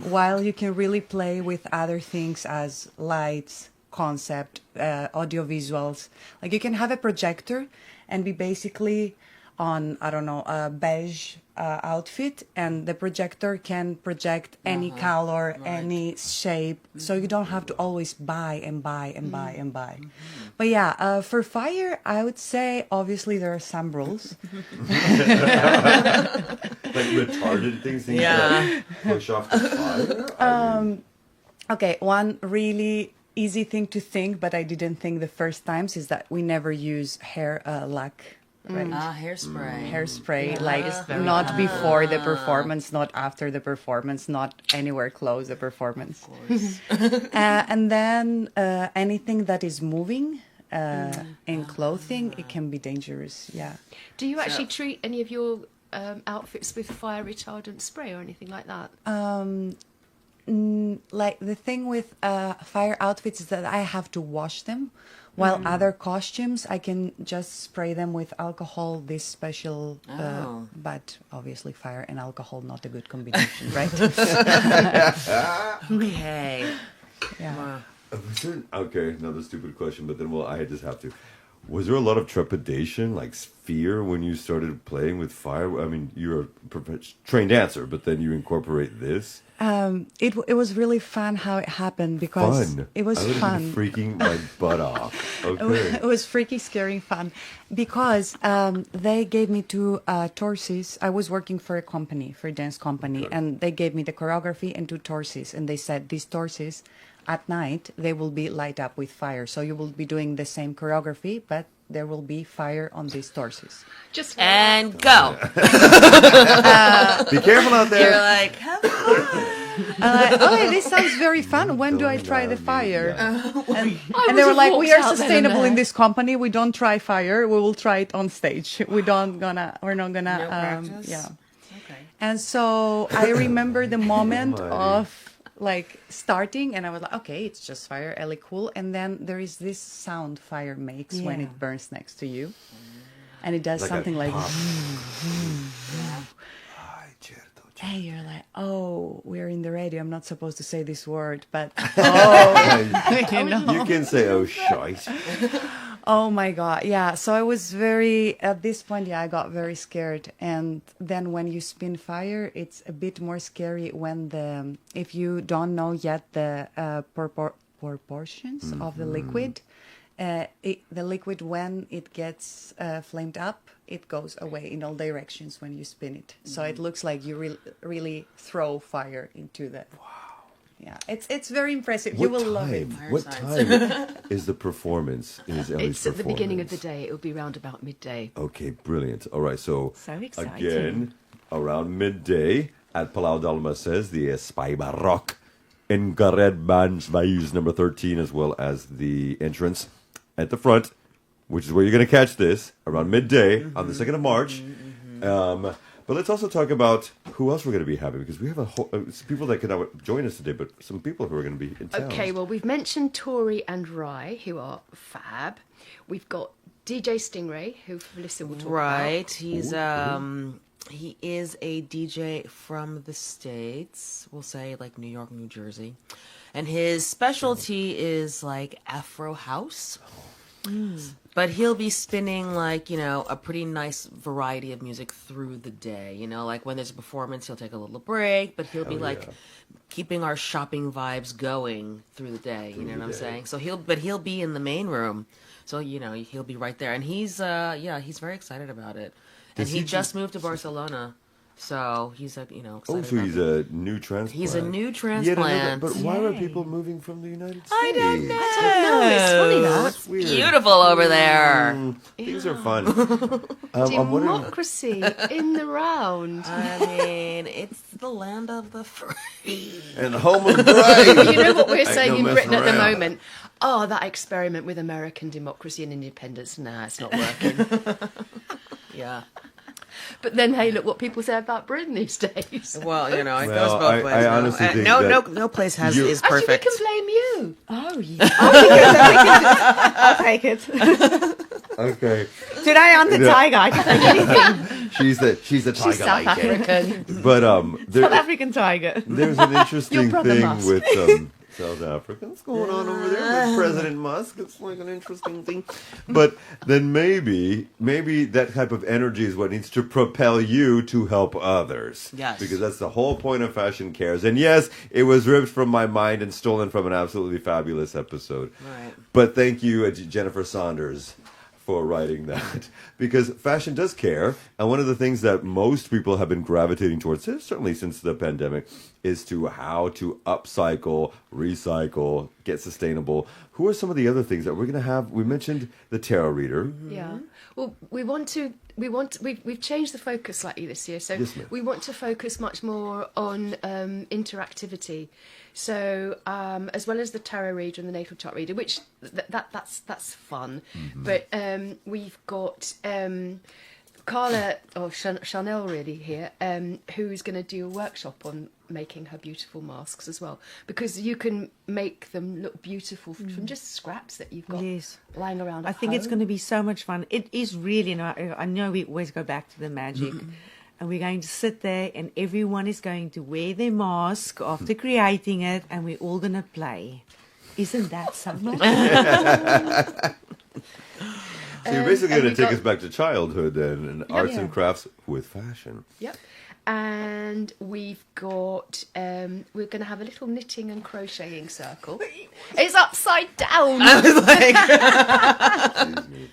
while you can really play with other things as lights, concept, audio visuals. Like you can have a projector and be basically on, I don't know, a beige outfit, and the projector can project any color, any shape, so you don't have to always buy and buy and buy and buy. But yeah, for fire, I would say obviously there are some rules. Like retarded things that push off the fire? I mean, Okay, one really easy thing to think, but I didn't think the first times, is that we never use hair lac. Right? Hairspray. Hairspray, like not before the performance, not after the performance, not anywhere close the performance. And then anything that is moving in clothing, it can be dangerous. Yeah. Do you actually treat any of your outfits with fire retardant spray or anything like that? Like the thing with fire outfits is that I have to wash them, while other costumes I can just spray them with alcohol, this special, but obviously fire and alcohol not a good combination, right? Okay. Yeah. okay, another stupid question, but then I just have to. Was there a lot of trepidation, like fear, when you started playing with fire? I mean, you're a trained dancer, but then you incorporate this. It was really fun how it happened because Fun. it was I would have fun. been freaking my butt off. Okay. It was freaky, scary, fun because they gave me two torses. I was working for a company, for a dance company, and they gave me the choreography and two torses. And they said these torses, at night, they will be light up with fire. So you will be doing the same choreography, but there will be fire on these torses. Just And go. Be careful out You're there. like, have fun. Oh, this sounds very fun. When do I try the fire? And they would were like, have we walked are out then and sustainable in there. this company. We don't try fire. We will try it on stage. We're not gonna. No practice? Yeah. Okay. And so I remember the moment Almighty. of like starting, and I was like, okay, it's just fire, Ellie, cool. And then there is this sound fire makes when Yeah. it burns next to you, and it does Like a something like. pop. And you're like, oh, we're in the radio. I'm not supposed to say this word, but You can say, oh, shite. oh my God. Yeah. So I was at this point, yeah, I got very scared. And then when you spin fire, it's a bit more scary when if you don't know yet the proportions of the liquid, the liquid, when it gets flamed up, it goes away in all directions when you spin it. So it looks like you really throw fire into the. Wow. Yeah, it's very impressive. You will love it. What time is the performance? Is Ellie's It's at the beginning of the performance? day. It will be round about midday. Okay, brilliant. All right, so exciting. again, around midday at Palau Dalmases, the Espai Barroc in Garret Bands Bayous number 13, as well as the entrance at the front, which is where you're going to catch this around midday on the 2nd of March. But let's also talk about who else we're going to be having, because we have a whole people that cannot join us today, but some people who are going to be in town. Okay, well, we've mentioned Tori and Rai, who are fab. We've got DJ Stingray, who Melissa will talk Right. about. He's he is a DJ from the States. We'll say like New York, New Jersey. And his specialty is like Afro house. But he'll be spinning like, a pretty nice variety of music through the day. Like when there's a performance, he'll take a little break, but he'll be like keeping our shopping vibes going through the day. You know what I'm saying? So he'll be in the main room. So, he'll be right there. And he's very excited about it. And he just moved to Barcelona. So he's excited Oh, so he's a new transplant. He's a new Yet transplant. but why are people moving from the United States? I don't know. No, it's funny that. That's weird. Beautiful over there. Things are fun. I'm wondering. Democracy in the round. I mean, it's the land of the free. And the home of the brave. You know what we're Ain't saying no in messing Britain at the around. moment? Oh, that experiment with American democracy and independence. Nah, it's not working. Yeah. But then, hey, look what people say about Britain these days. Well, it Well, goes both ways. I honestly think no, that no place is Actually, we perfect. can blame you. Oh, yeah. I'll take it. Okay. Today I'm the Yeah. tiger. I can take anything. She's the tiger She's South lady. African. But South there, African tiger. there's an interesting Your brother thing Musk. with South Africa. What's going on over there with President Musk? It's like an interesting thing. But then maybe that type of energy is what needs to propel you to help others. Yes. Because that's the whole point of Fashion Cares. And yes, it was ripped from my mind and stolen from an absolutely fabulous episode. Right. But thank you, Jennifer Saunders, for writing that, because fashion does care, and one of the things that most people have been gravitating towards, certainly since the pandemic, is to how to upcycle, recycle, get sustainable. Who are some of the other things that we're going to have? We mentioned the tarot reader. Yeah. Well, we've changed the focus slightly this year. So Yes, ma'am. we want to focus much more on interactivity. So as well as the tarot reader and the natal chart reader, which that's fun. But we've got Carla, or Chanel really here, who's going to do a workshop on making her beautiful masks as well, because you can make them look beautiful from just scraps that you've got Yes. lying around I at think it's home. going to be so much fun. It is really, and I know we always go back to the magic. And we're going to sit there and everyone is going to wear their mask after creating it and we're all going to play. Isn't that something? So you're basically and going to we take got- us back to childhood then, and arts and crafts with fashion. Yep. And we've got, we're going to have a little knitting and crocheting circle. It's upside down. I was like,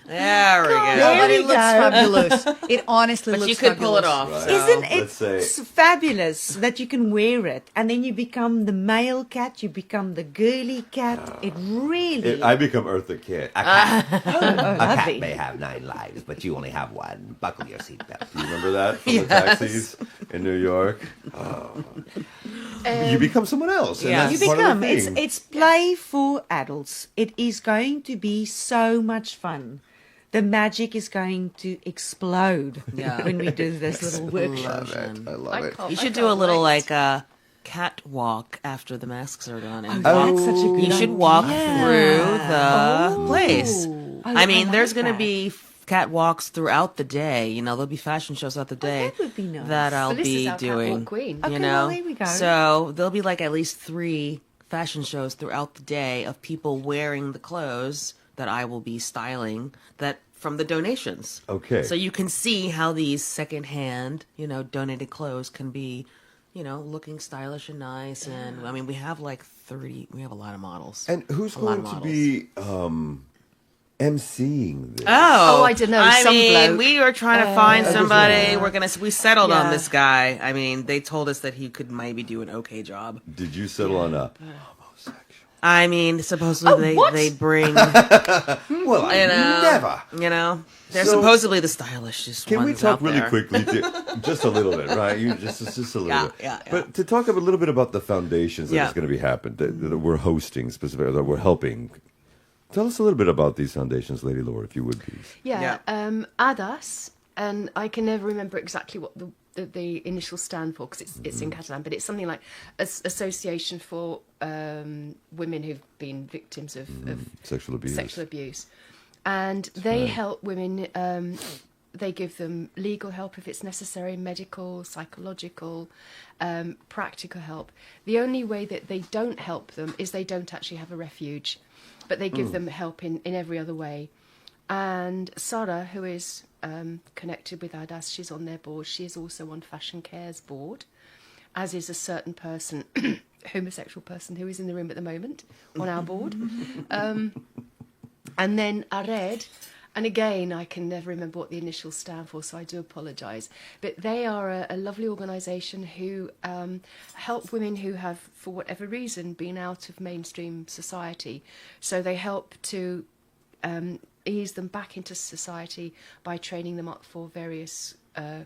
there we go. No, but we it looks go. fabulous. It honestly But looks you could pull it fabulous. off. Right. So. Isn't it let's say- fabulous that you can wear it and then you become the male cat, you become the girly cat? It really. I become Eartha Kitt. oh, A cat lovely. may have 9 lives, but you only have one. Buckle your seatbelt. Do you remember that from the taxis in New York? Oh. You become someone else. And Yeah. that's You part of the become. thing. It's play for adults. It is going to be so much fun. The magic is going to explode Yeah. when we do this little workshop. I love it. You should do a little like cat walk after the masks are done. And walk. That's such a good You should idea. walk through the place. I mean, like there's going to that. be cat walks throughout the day. You know, there'll be fashion shows throughout the day that would be nice. that I'll Well, this be is our doing. catwalk queen. Okay, You well, know, there we go. so there'll be like at least 3 fashion shows throughout the day of people wearing the clothes that I will be styling that from the donations. Okay. So you can see how these secondhand, donated clothes can be, looking stylish and nice. And I mean, we have like 30. We have a lot of models. And who's A lot going of to models. be emceeing this? Oh, I don't know, I some mean, bloke. we were trying to find I was somebody. wondering. We settled on Yeah. this guy. I mean, they told us that he could maybe do an okay job. Did you settle on a homosexual? I mean, supposedly what? they bring, Well, I never. they're So- supposedly the stylishest Can we ones talk out really there. quickly, just a little bit, right? You just a little Yeah, bit. yeah. But to talk a little bit about the foundations that Yeah. is going to be happening, that we're hosting specifically, that we're helping. Tell us a little bit about these foundations, Lady Laura, if you would, please. Yeah, ADAS, and I can never remember exactly what the initial stand for because it's in Catalan, but it's something like Association for Women who've been victims of Sexual abuse. sexual abuse, and they help women. They give them legal help if it's necessary, medical, psychological, practical help. The only way that they don't help them is they don't actually have a refuge, but they give them help in every other way. And Sarah, who is connected with ADAS, she's on their board. She is also on Fashion Care's board, as is a certain person, homosexual person who is in the room at the moment on our board. And then Ared, and again, I can never remember what the initials stand for, so I do apologise. But they are a lovely organisation who help women who have, for whatever reason, been out of mainstream society. So they help to ease them back into society by training them up for various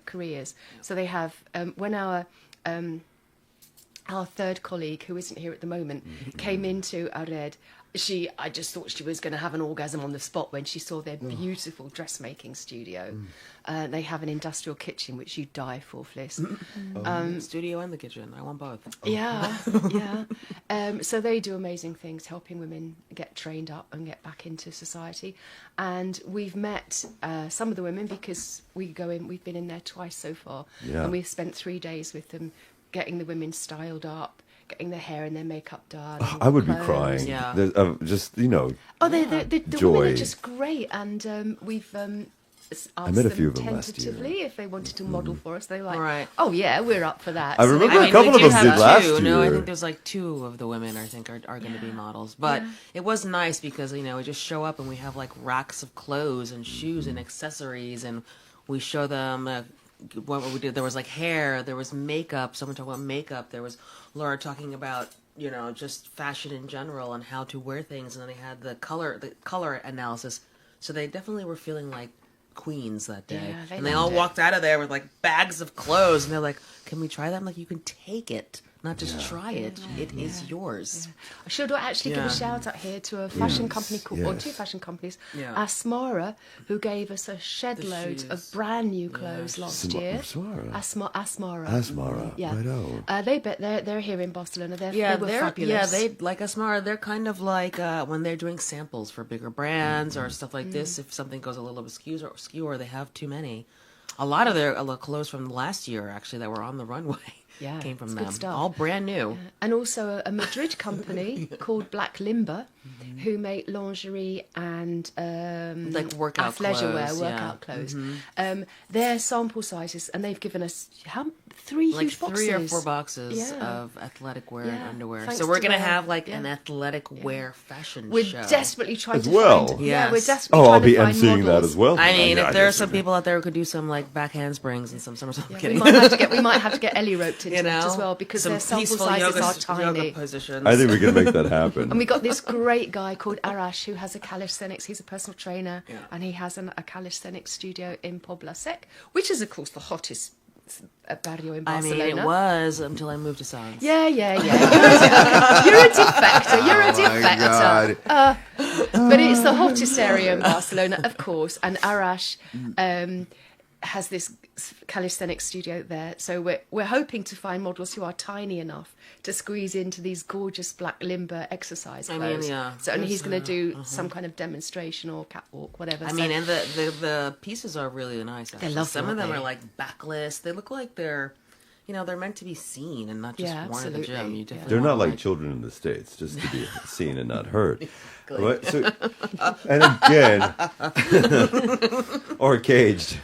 careers. So they have, when our third colleague, who isn't here at the moment, came into Ared, I just thought she was going to have an orgasm on the spot when she saw their beautiful dressmaking studio. They have an industrial kitchen, which you die for, Fliss. Studio and the kitchen. I want both. Yeah, yeah. So they do amazing things, helping women get trained up and get back into society. And we've met some of the women because we've been in there twice so far. Yeah. And we've spent 3 days with them, getting the women styled up, getting their hair and their makeup done. I would be clothes. crying. Yeah. Just, Oh, the Joy. women are just great, and we've asked met a them few of them last year. tentatively if they wanted to model for us. They were like, Right. oh yeah, we're up for that. I So they remember were- a couple we of do them have did last two. No, I year. think there's like 2 of the women I think are going to be models. But it was nice because, we just show up and we have like racks of clothes and shoes and accessories, and we show them what we did. There was like hair, there was makeup, someone talking about makeup, there was Laura talking about just fashion in general and how to wear things, and then they had the color analysis. So they definitely were feeling like queens that day. Yeah, they and they all loved it. walked out of there with like bags of clothes, and they're like, "Can we try that?" I'm like, "You can take it, not just try it. It is yours." I should actually give Yeah. a shout out here to a fashion company called, or yes. 2 fashion companies, Yeah. Asmara, who gave us a shed load shoes. of brand new clothes last year. Asmara? Asmara. Asmara, Yeah. righto. They're here in Barcelona. They Yeah, were they're fabulous. they like Asmara. They're kind of like when they're doing samples for bigger brands or stuff like this. If something goes a little obscure or they have too many, A lot of their clothes from last year, actually, that were on the runway, Yeah, came from it's them. good stuff. All brand new. And also a Madrid company called Black Limber, who make lingerie and Like workout athleisure wear, clothes, workout yeah. clothes. Their sample sizes, and they've given us three Like huge boxes. 3 or 4 boxes Yeah. of athletic wear and Yeah, underwear. thanks So we're to going to them. have like Yeah. an athletic wear fashion We're show. desperately trying As to well. find. Yes. Yeah, we're desperately Oh, trying I'll be to find emceeing that models. as well. I mean, if there are some definitely. people out there who could do some like back handsprings and some somersaults, I'm Yeah, kidding. we might have to get Ellie roped into You it know, as well because some their sample peaceful sizes yoga, are yoga tiny. positions. I think we can make that happen. And we got this great guy called Arash who has a calisthenics. He's a personal trainer, Yeah. and he has a calisthenics studio in Pobla Sec, which is of course the hottest barrio in I Barcelona. mean, it was until I moved to Science. Yeah. You're a defector. You're a defector. God. But it's the hottest area in Barcelona, of course. And Arash has this calisthenics studio there. So we're hoping to find models who are tiny enough to squeeze into these gorgeous black limber exercise I clothes. mean, yeah. So and he's going to do Uh-huh. some kind of demonstration or catwalk, whatever. I So- mean, and the pieces are really nice. Actually. lovely, Some of them aren't are they? like backless. They look like they're meant to be seen and not just Yeah, worn at the gym. absolutely. You definitely They're not wanna, like children in the States, just to be seen and not heard. But, so, and again, or caged,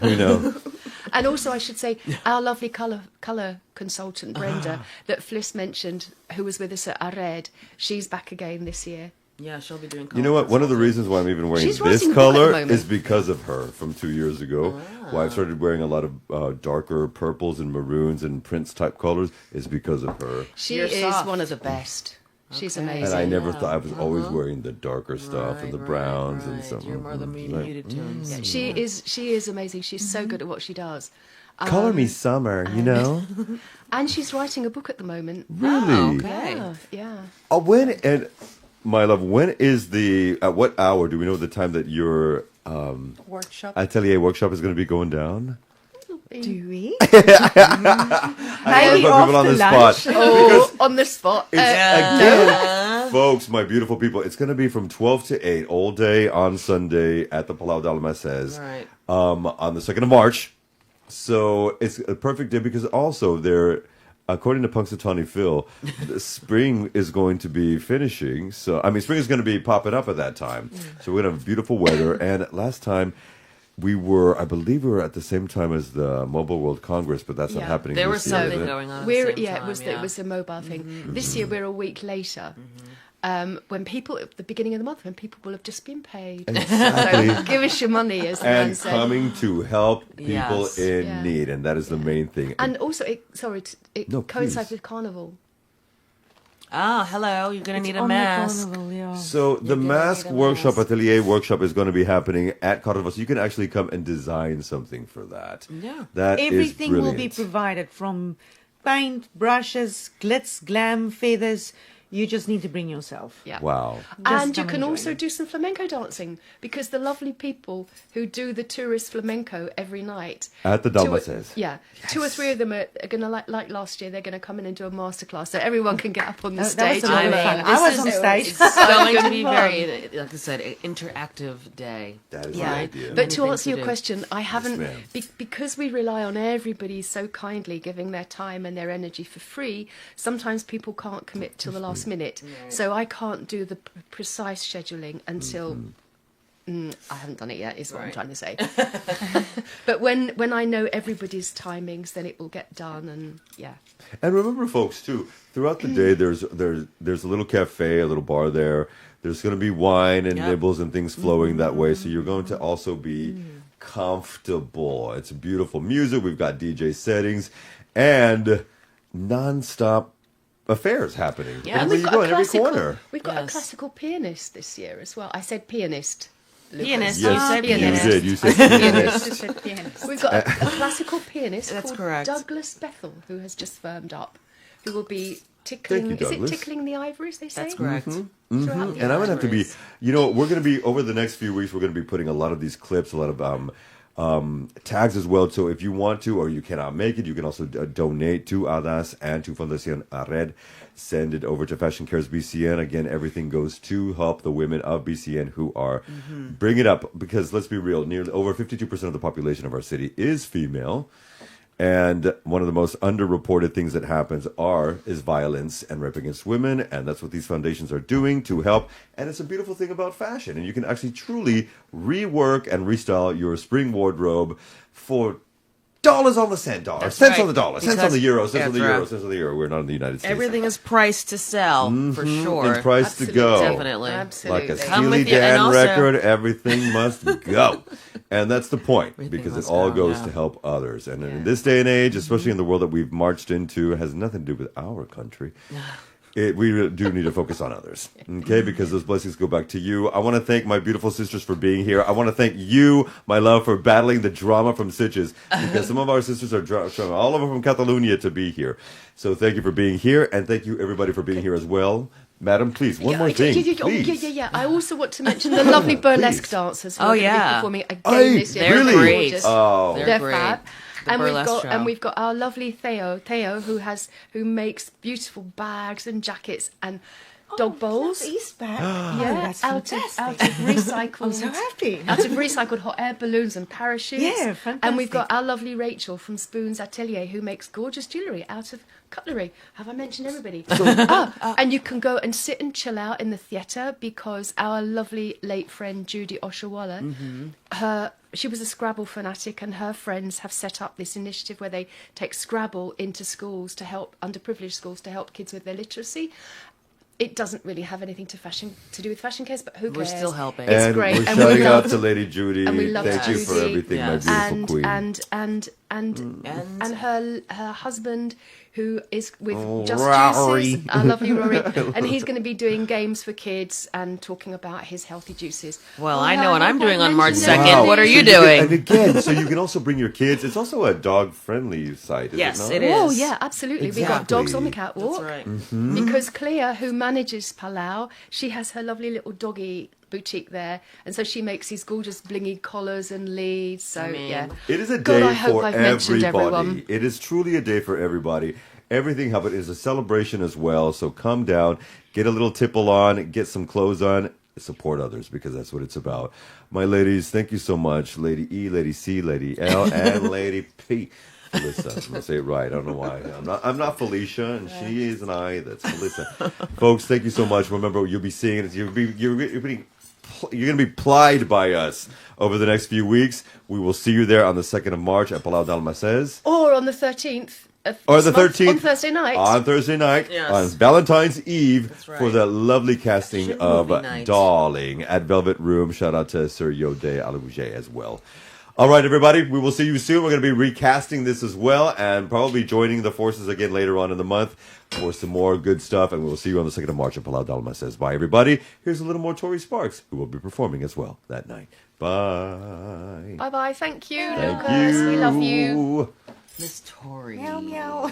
And also, I should say, our lovely colour consultant, Brenda, that Fliss mentioned, who was with us at Ared, she's back again this year. Yeah, she'll be doing. You know what? One of the reasons why I'm even wearing She's this writing a book at the color moment. is because of her from 2 years ago. Why I started wearing a lot of darker purples and maroons and prints type colors is because of her. She You're is soft. one of the best. She's Okay. amazing. And I never thought I was always wearing the darker stuff and the browns and right. something. You're more the muted tones. Yeah, she is amazing. She's so good at what she does. Color me summer, And she's writing a book at the moment. Really? Okay. Yeah. When and my love, when is at what hour do we know the time that your Workshop. atelier workshop is going to be going down? Do we? I Maybe put people on after the lunch. spot. Oh, on the spot. Again, folks, my beautiful people, it's going to be from 12 to 8 all day on Sunday at the Palau de la Mercès, Right. on the 2nd of March. So it's a perfect day because also according to Punxsutawney Phil, the spring is going to be finishing. So, I mean, spring is going to be popping up at that time. So we're going to have beautiful weather. And last time I believe we were at the same time as the Mobile World Congress, but that's not Yeah. happening There was this year, is something it? going on. At We're the same it time, was it was a mobile thing. This year we're a week later. When people at the beginning of the month, when people will have just been paid. Exactly. So give us your money, as the man And said. coming to help people Yes. in Yeah. need, and that is the main thing. And also, it No, coincides please. with Carnival. Oh, hello. You're gonna need a On the mask. carnival, yeah. So the gonna mask need a workshop, mask. atelier workshop is going to be happening at Carnival. So you can actually come and design something for that. Yeah. That is Everything will be brilliant. provided from paint, brushes, glitz, glam, feathers. You just need to bring yourself. Yeah. Wow. And you come can and also join. do some flamenco dancing because the lovely people who do the tourist flamenco every night At the two or- Dalmases. Yeah, 2 or 3 of them are going to like last year. They're going to come in and do a masterclass, so everyone can get up on the That was stage. a lot of I fun. mean, I this was is- on stage. It's going to Good be fun. very, like I said, an interactive day. That is Yeah, the idea. but to Many answer things to your do. question, I haven't ma'am. because we rely on everybody so kindly giving their time and their energy for free. Sometimes people can't commit till the last minute, so I can't do the precise scheduling until. I haven't done it yet. Is what I'm Right. trying to say. But when I know everybody's timings, then it will get done. And yeah, And remember, folks, too, throughout the day, there's a little cafe, a little bar there. There's going to be wine and Yep. nibbles and things flowing that way. So you're going to also be comfortable. It's beautiful music. We've got DJ settings and nonstop affairs happening. Yeah, Everywhere we've you got go a in every classical. corner. We've got a Yes. classical pianist this year as well. I said pianist. Lucas. Pianist. Yes, You said you pianist. did. You said pianist. We've got a classical pianist That's called correct. Douglas Bethel, who has just firmed up, who will be tickling. you, Is it Douglas. tickling the ivories? They say That's correct. throughout the And I'm gonna have to be, Ivories. we're gonna be over the next few weeks. We're gonna be putting a lot of these clips, a lot of tags as well. So if you want to or you cannot make it, you can also donate to ADAS and to Fundación Red. Send it over to Fashion Cares BCN. Again, everything goes to help the women of BCN who are bring it up, because let's be real, nearly over 52% of the population of our city is female. And one of the most underreported things that happens is violence and rape against women. And that's what these foundations are doing to help. And it's a beautiful thing about fashion. And you can actually truly rework and restyle your spring wardrobe for dollars on the cent, cents on the dollar, cents on the euro, cents on the euro, cents on the euro. We're not in the United States. Everything is priced to sell, for sure. It's priced to go. Definitely. Like a Come Steely with you, and Dan also- record, everything must go. And that's the point, because it must all go, goes to help others. And in this day and age, especially in the world that we've marched into, it has nothing to do with our country. We really do need to focus on others, okay? Because those blessings go back to you. I want to thank my beautiful sisters for being here. I want to thank you, my love, for battling the drama from Sitges, because some of our sisters are trying all over from Catalonia to be here. So thank you for being here, and thank you, everybody, for being here as well. Madam, please, one more thing, please. Yeah. I also want to mention the lovely burlesque dancers who are going to be performing again this year. They're They're great. gorgeous. Oh. They're great. fab. The And burlesque show. we've got our lovely Theo, who makes beautiful bags and jackets and dog bowls. East back. Yeah, that's out of fantastic. recycled. I'm so happy. Out of recycled hot air balloons and parachutes. Yeah, And we've got fantastic. our lovely Rachel from Spoon's Atelier, who makes gorgeous jewellery out of cutlery. Have I mentioned everybody? And you can go and sit and chill out in the theatre, because our lovely late friend Judy Oshawala, she was a Scrabble fanatic, and her friends have set up this initiative where they take Scrabble into schools to help underprivileged schools to help kids with their literacy. It doesn't really have anything to do with Fashion Cares, but who cares? We're still helping. It's And great. we're and we shouting love, out to Lady Judy. and we love Thank you for Judy. everything, Yes. my beautiful queen. And her husband, who is with Just Rory. Juices, our lovely Rory, and he's going to be doing games for kids and talking about his healthy juices. Well, I know what I'm doing on March mentioned 2nd. everything. What are you So doing? and again, so you can also bring your kids. It's also a dog-friendly site, is Yes, it not? it is. Oh yeah, absolutely. We got dogs on the Exactly. catwalk. That's right. Mm-hmm. Because Clea, who manages Palau, she has her lovely little doggy boutique there, and so she makes these gorgeous blingy collars and leads. So yeah, It is a God, day I hope for I've mentioned everybody. everyone. It is truly a day for everybody. Everything about it is a celebration as well. So come down, get a little tipple on, get some clothes on, support others, because that's what it's about. My ladies, thank you so much. Lady E, Lady C, Lady L, and Lady P. Felissa, I'm gonna say it right. I don't know why. I'm not Felicia, and she is an I. That's Felissa. Folks, thank you so much. Remember, you'll be seeing it. You're going to be plied by us over the next few weeks. We will see you there on the 2nd of March at Palau Dalmases. Or on the 13th. Or the 13th. On Thursday night. On Thursday night. Yes. On Valentine's Eve. That's right. For the lovely casting Action of movie night. Darling at Velvet Room. Shout out to Sir Yode Alabouge as well. All right, everybody. We will see you soon. We're going to be recasting this as well, and probably joining the forces again later on in the month for some more good stuff. And we will see you on the 2nd of March at Palau Dalma says bye, everybody. Here's a little more Tori Sparks, who will be performing as well that night. Bye. Bye bye. Thank you, Thank Lucas. you. We love you. Miss Tori. Meow meow.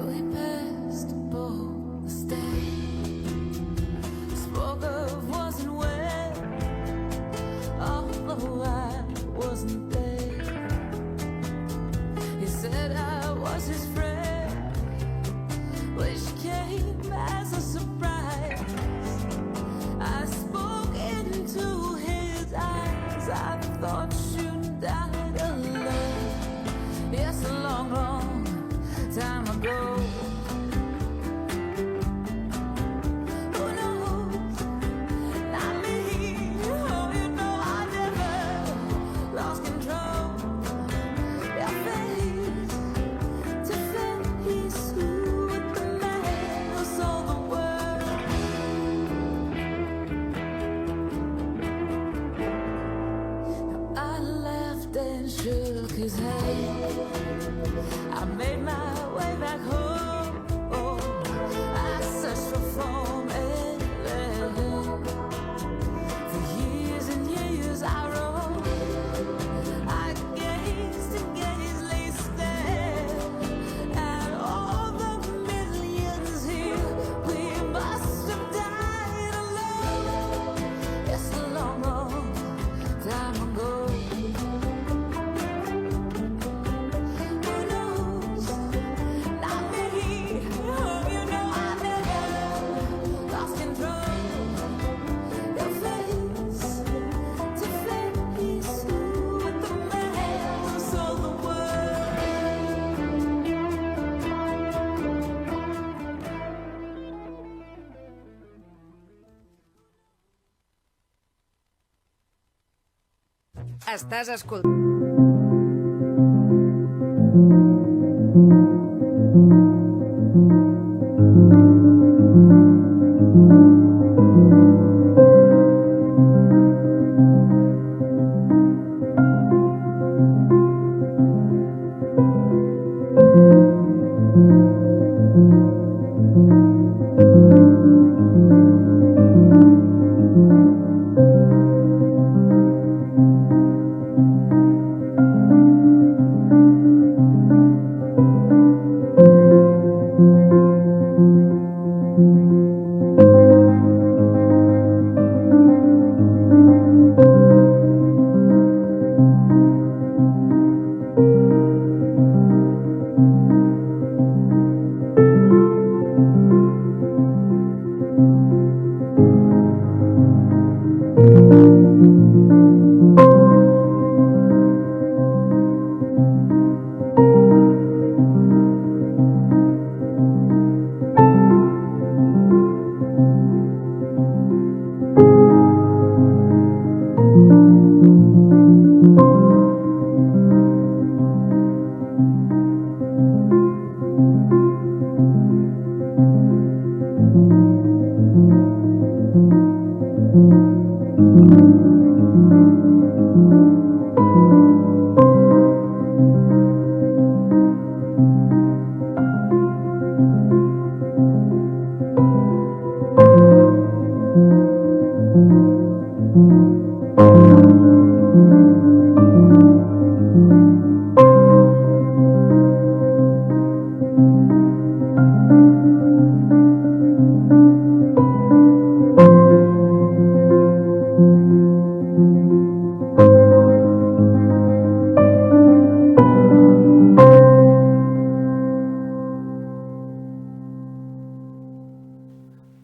We passed above the stage. Spoke of wasn't well, although I wasn't there. He said I was his friend, which came as a surprise. I spoke into his eyes. I thought you died alone. Yes, a long, long time ago. Who knows? Not me. 'Cause hey, I made my way back home. I searched for form for years and years. I rode, I gazed and gazed, stared at all the millions here. We must have died alone. Yes, a long, long time ago. Who knows? Not me. Oh, you know I never lost control. Your face to face with the mass of the world. Estàs escoltant.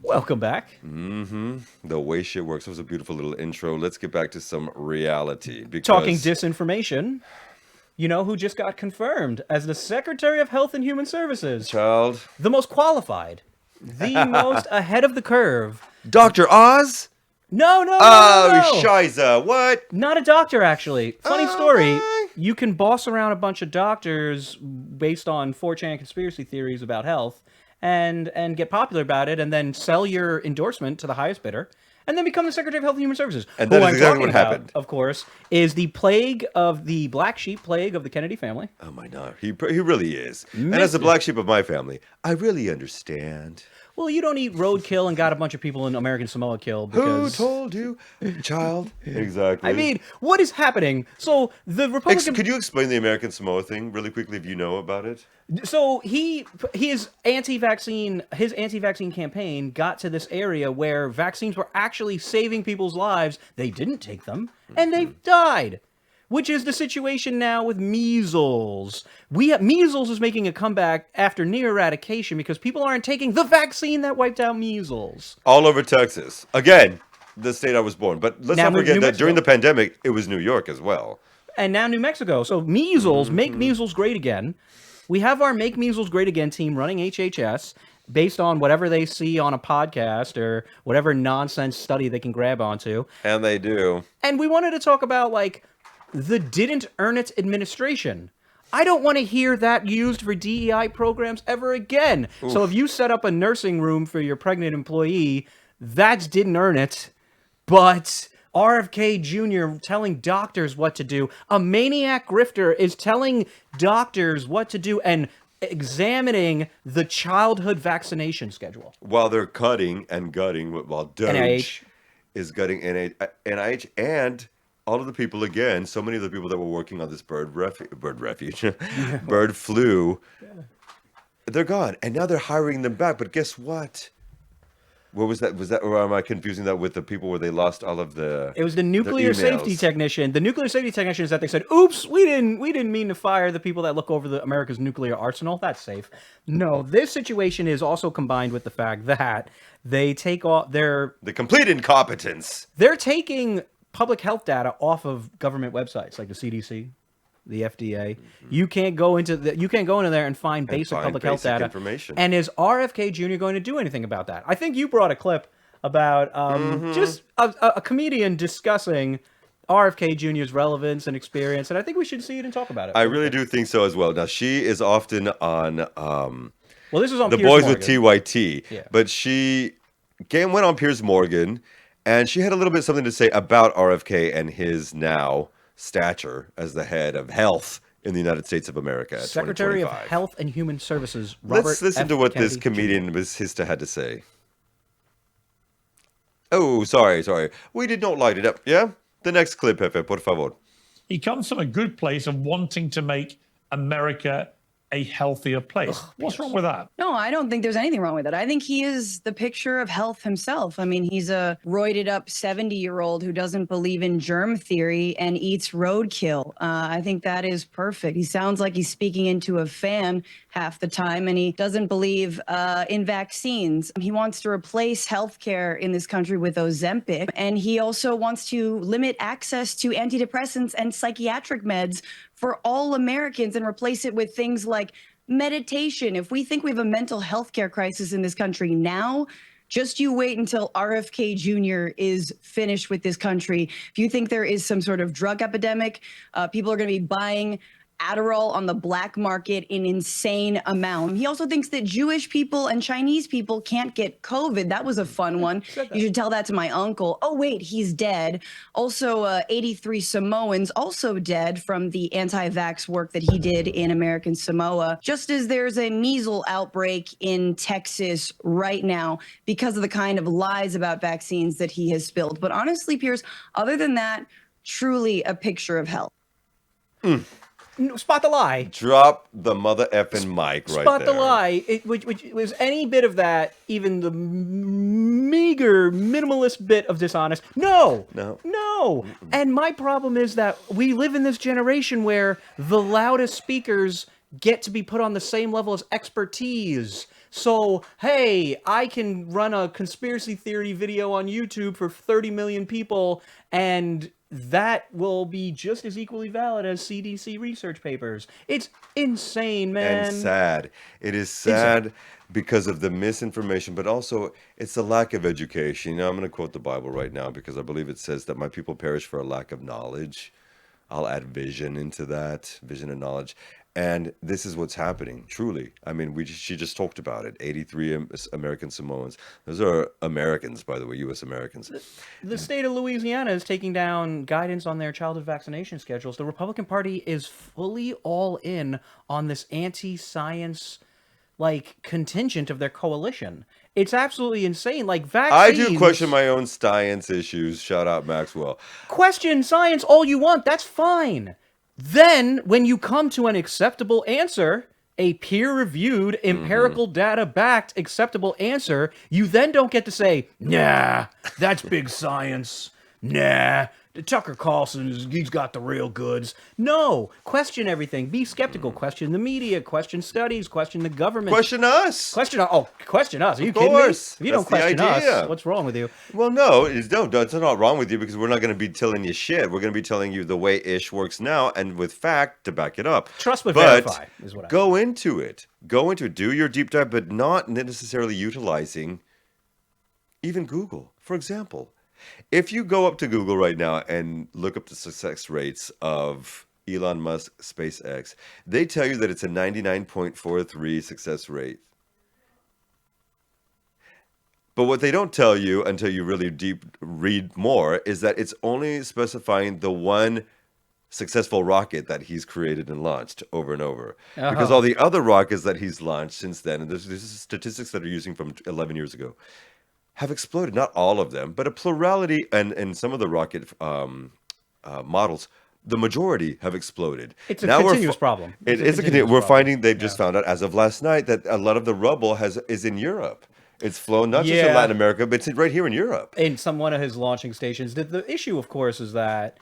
Welcome back. The way shit works. That was a beautiful little intro. Let's get back to some reality. Because Talking disinformation, you know who just got confirmed as the Secretary of Health and Human Services? Child. The most qualified. The most ahead of the curve. Dr. Oz? No. Oh, Shiza. What? Not a doctor, actually. Funny story. You can boss around a bunch of doctors based on 4chan conspiracy theories about health and get popular about it and then sell your endorsement to the highest bidder and then become the Secretary of Health and Human Services. And that is exactly what happened. Of course, is the plague of the black sheep plague of the Kennedy family. Oh, my God. He really is. And as the black sheep of my family, I really understand. Well, you don't eat roadkill and got a bunch of people in American Samoa killed because... Who told you? Child. Exactly. I mean, what is happening? So the Republican... Could you explain the American Samoa thing really quickly if you know about it? So his anti-vaccine campaign got to this area where vaccines were actually saving people's lives. They didn't take them, and they died. Which is the situation now with measles. Measles is making a comeback after near eradication because people aren't taking the vaccine that wiped out measles. All over Texas. Again, the state I was born. But let's not forget that during the pandemic, it was New York as well. And now New Mexico. So measles, make measles great again. We have our Make Measles Great Again team running HHS based on whatever they see on a podcast or whatever nonsense study they can grab onto. And they do. And we wanted to talk about, like, the didn't earn it administration. I don't want to hear that used for DEI programs ever again. Oof. So if you set up a nursing room for your pregnant employee, that's didn't earn it. But RFK Jr. telling doctors what to do. A maniac grifter is telling doctors what to do and examining the childhood vaccination schedule. While they're cutting and gutting, while Doge NIH. is gutting NIH and all of the people, again, so many of the people that were working on this bird flu, they're gone. And now they're hiring them back. But guess what? What was that? Or am I confusing that with the people where they lost all of the? It was the nuclear safety technician. The nuclear safety technician is that they said, "Oops, we didn't mean to fire the people that look over America's nuclear arsenal. That's safe." No, this situation is also combined with the fact that they take off the complete incompetence. They're taking public health data off of government websites like the CDC, the FDA. You can't go into there and find basic public health data information. And is RFK Jr. going to do anything about that? I think you brought a clip about just a comedian discussing RFK Jr.'s relevance and experience, and I think we should see it and talk about it. I really do think so as well. Now, she is often on well, this was on The Piers Boys Morgan. with TYT, Yeah. but she went on Piers Morgan, and she had a little bit something to say about RFK and his now stature as the head of health in the United States of America at Secretary of 2025. Health and Human Services, Robert Let's listen F. to what Kennedy this comedian Ms. Hista had to say. Oh, sorry. We did not light it up, yeah? The next clip, Pepe, por favor. He comes from a good place of wanting to make America a healthier place. What's wrong with that? No, I don't think there's anything wrong with it. I think he is the picture of health himself. I mean, he's a roided up 70-year-old who doesn't believe in germ theory and eats roadkill. I think that is perfect. He sounds like he's speaking into a fan half the time, and he doesn't believe in vaccines. He wants to replace healthcare in this country with Ozempic, and he also wants to limit access to antidepressants and psychiatric meds for all Americans and replace it with things like meditation. If we think we have a mental health care crisis in this country now, just you wait until RFK Jr. is finished with this country. If you think there is some sort of drug epidemic, people are going to be buying Adderall on the black market in insane amount. He also thinks that Jewish people and Chinese people can't get COVID. That was a fun one. You should tell that to my uncle. Oh, wait, he's dead. Also, 83 Samoans also dead from the anti-vax work that he did in American Samoa. Just as there's a measles outbreak in Texas right now because of the kind of lies about vaccines that he has spilled. But honestly, Piers, other than that, truly a picture of health. Spot the lie. Drop the mother effing mic right Spot there. the lie. Which was any bit of that, even the meager, minimalist bit of dishonest. No. And my problem is that we live in this generation where the loudest speakers get to be put on the same level as expertise. So, hey, I can run a conspiracy theory video on YouTube for 30 million people, and that will be just as equally valid as CDC research papers. It's insane, man. And sad. It is sad because of the misinformation, but also it's the lack of education. You know, I'm going to quote the Bible right now because I believe it says that my people perish for a lack of knowledge. I'll add vision into that, vision and knowledge. And this is what's happening, truly. I mean, she just talked about it. 83 American Samoans. Those are Americans, by the way, U.S. Americans. The state of Louisiana is taking down guidance on their childhood vaccination schedules. The Republican Party is fully all in on this anti-science, contingent of their coalition. It's absolutely insane. Vaccines... I do question my own science issues. Shout out Maxwell. Question science all you want. That's fine. Then, when you come to an acceptable answer, a peer-reviewed, empirical data-backed acceptable answer, you then don't get to say, nah, that's big science. Nah, Tucker Carlson, he's got the real goods. No, question everything. Be skeptical. Question the media. Question studies. Question the government. Question us. Question us. Are you Of kidding me? course. If you don't That's the question idea. us, what's wrong with you? Well, no, it's not wrong with you because we're not going to be telling you shit. We're going to be telling you the way ish works now and with fact to back it up. Trust but verify is what I go into it. Go into it. Do your deep dive, but not necessarily utilizing even Google. For example, if you go up to Google right now and look up the success rates of Elon Musk SpaceX, they tell you that it's a 99.43 success rate. But what they don't tell you until you really deep read more is that it's only specifying the one successful rocket that he's created and launched over and over. Because all the other rockets that he's launched since then, and this is statistics that are using from 11 years ago, have exploded. Not all of them, but a plurality, and some of the rocket models, the majority have exploded. It's a continuous problem. It's a continuous. We're finding, they've just found out as of last night that a lot of the rubble is in Europe. It's flown not just in Latin America, but it's right here in Europe. In one of his launching stations. The issue, of course, is that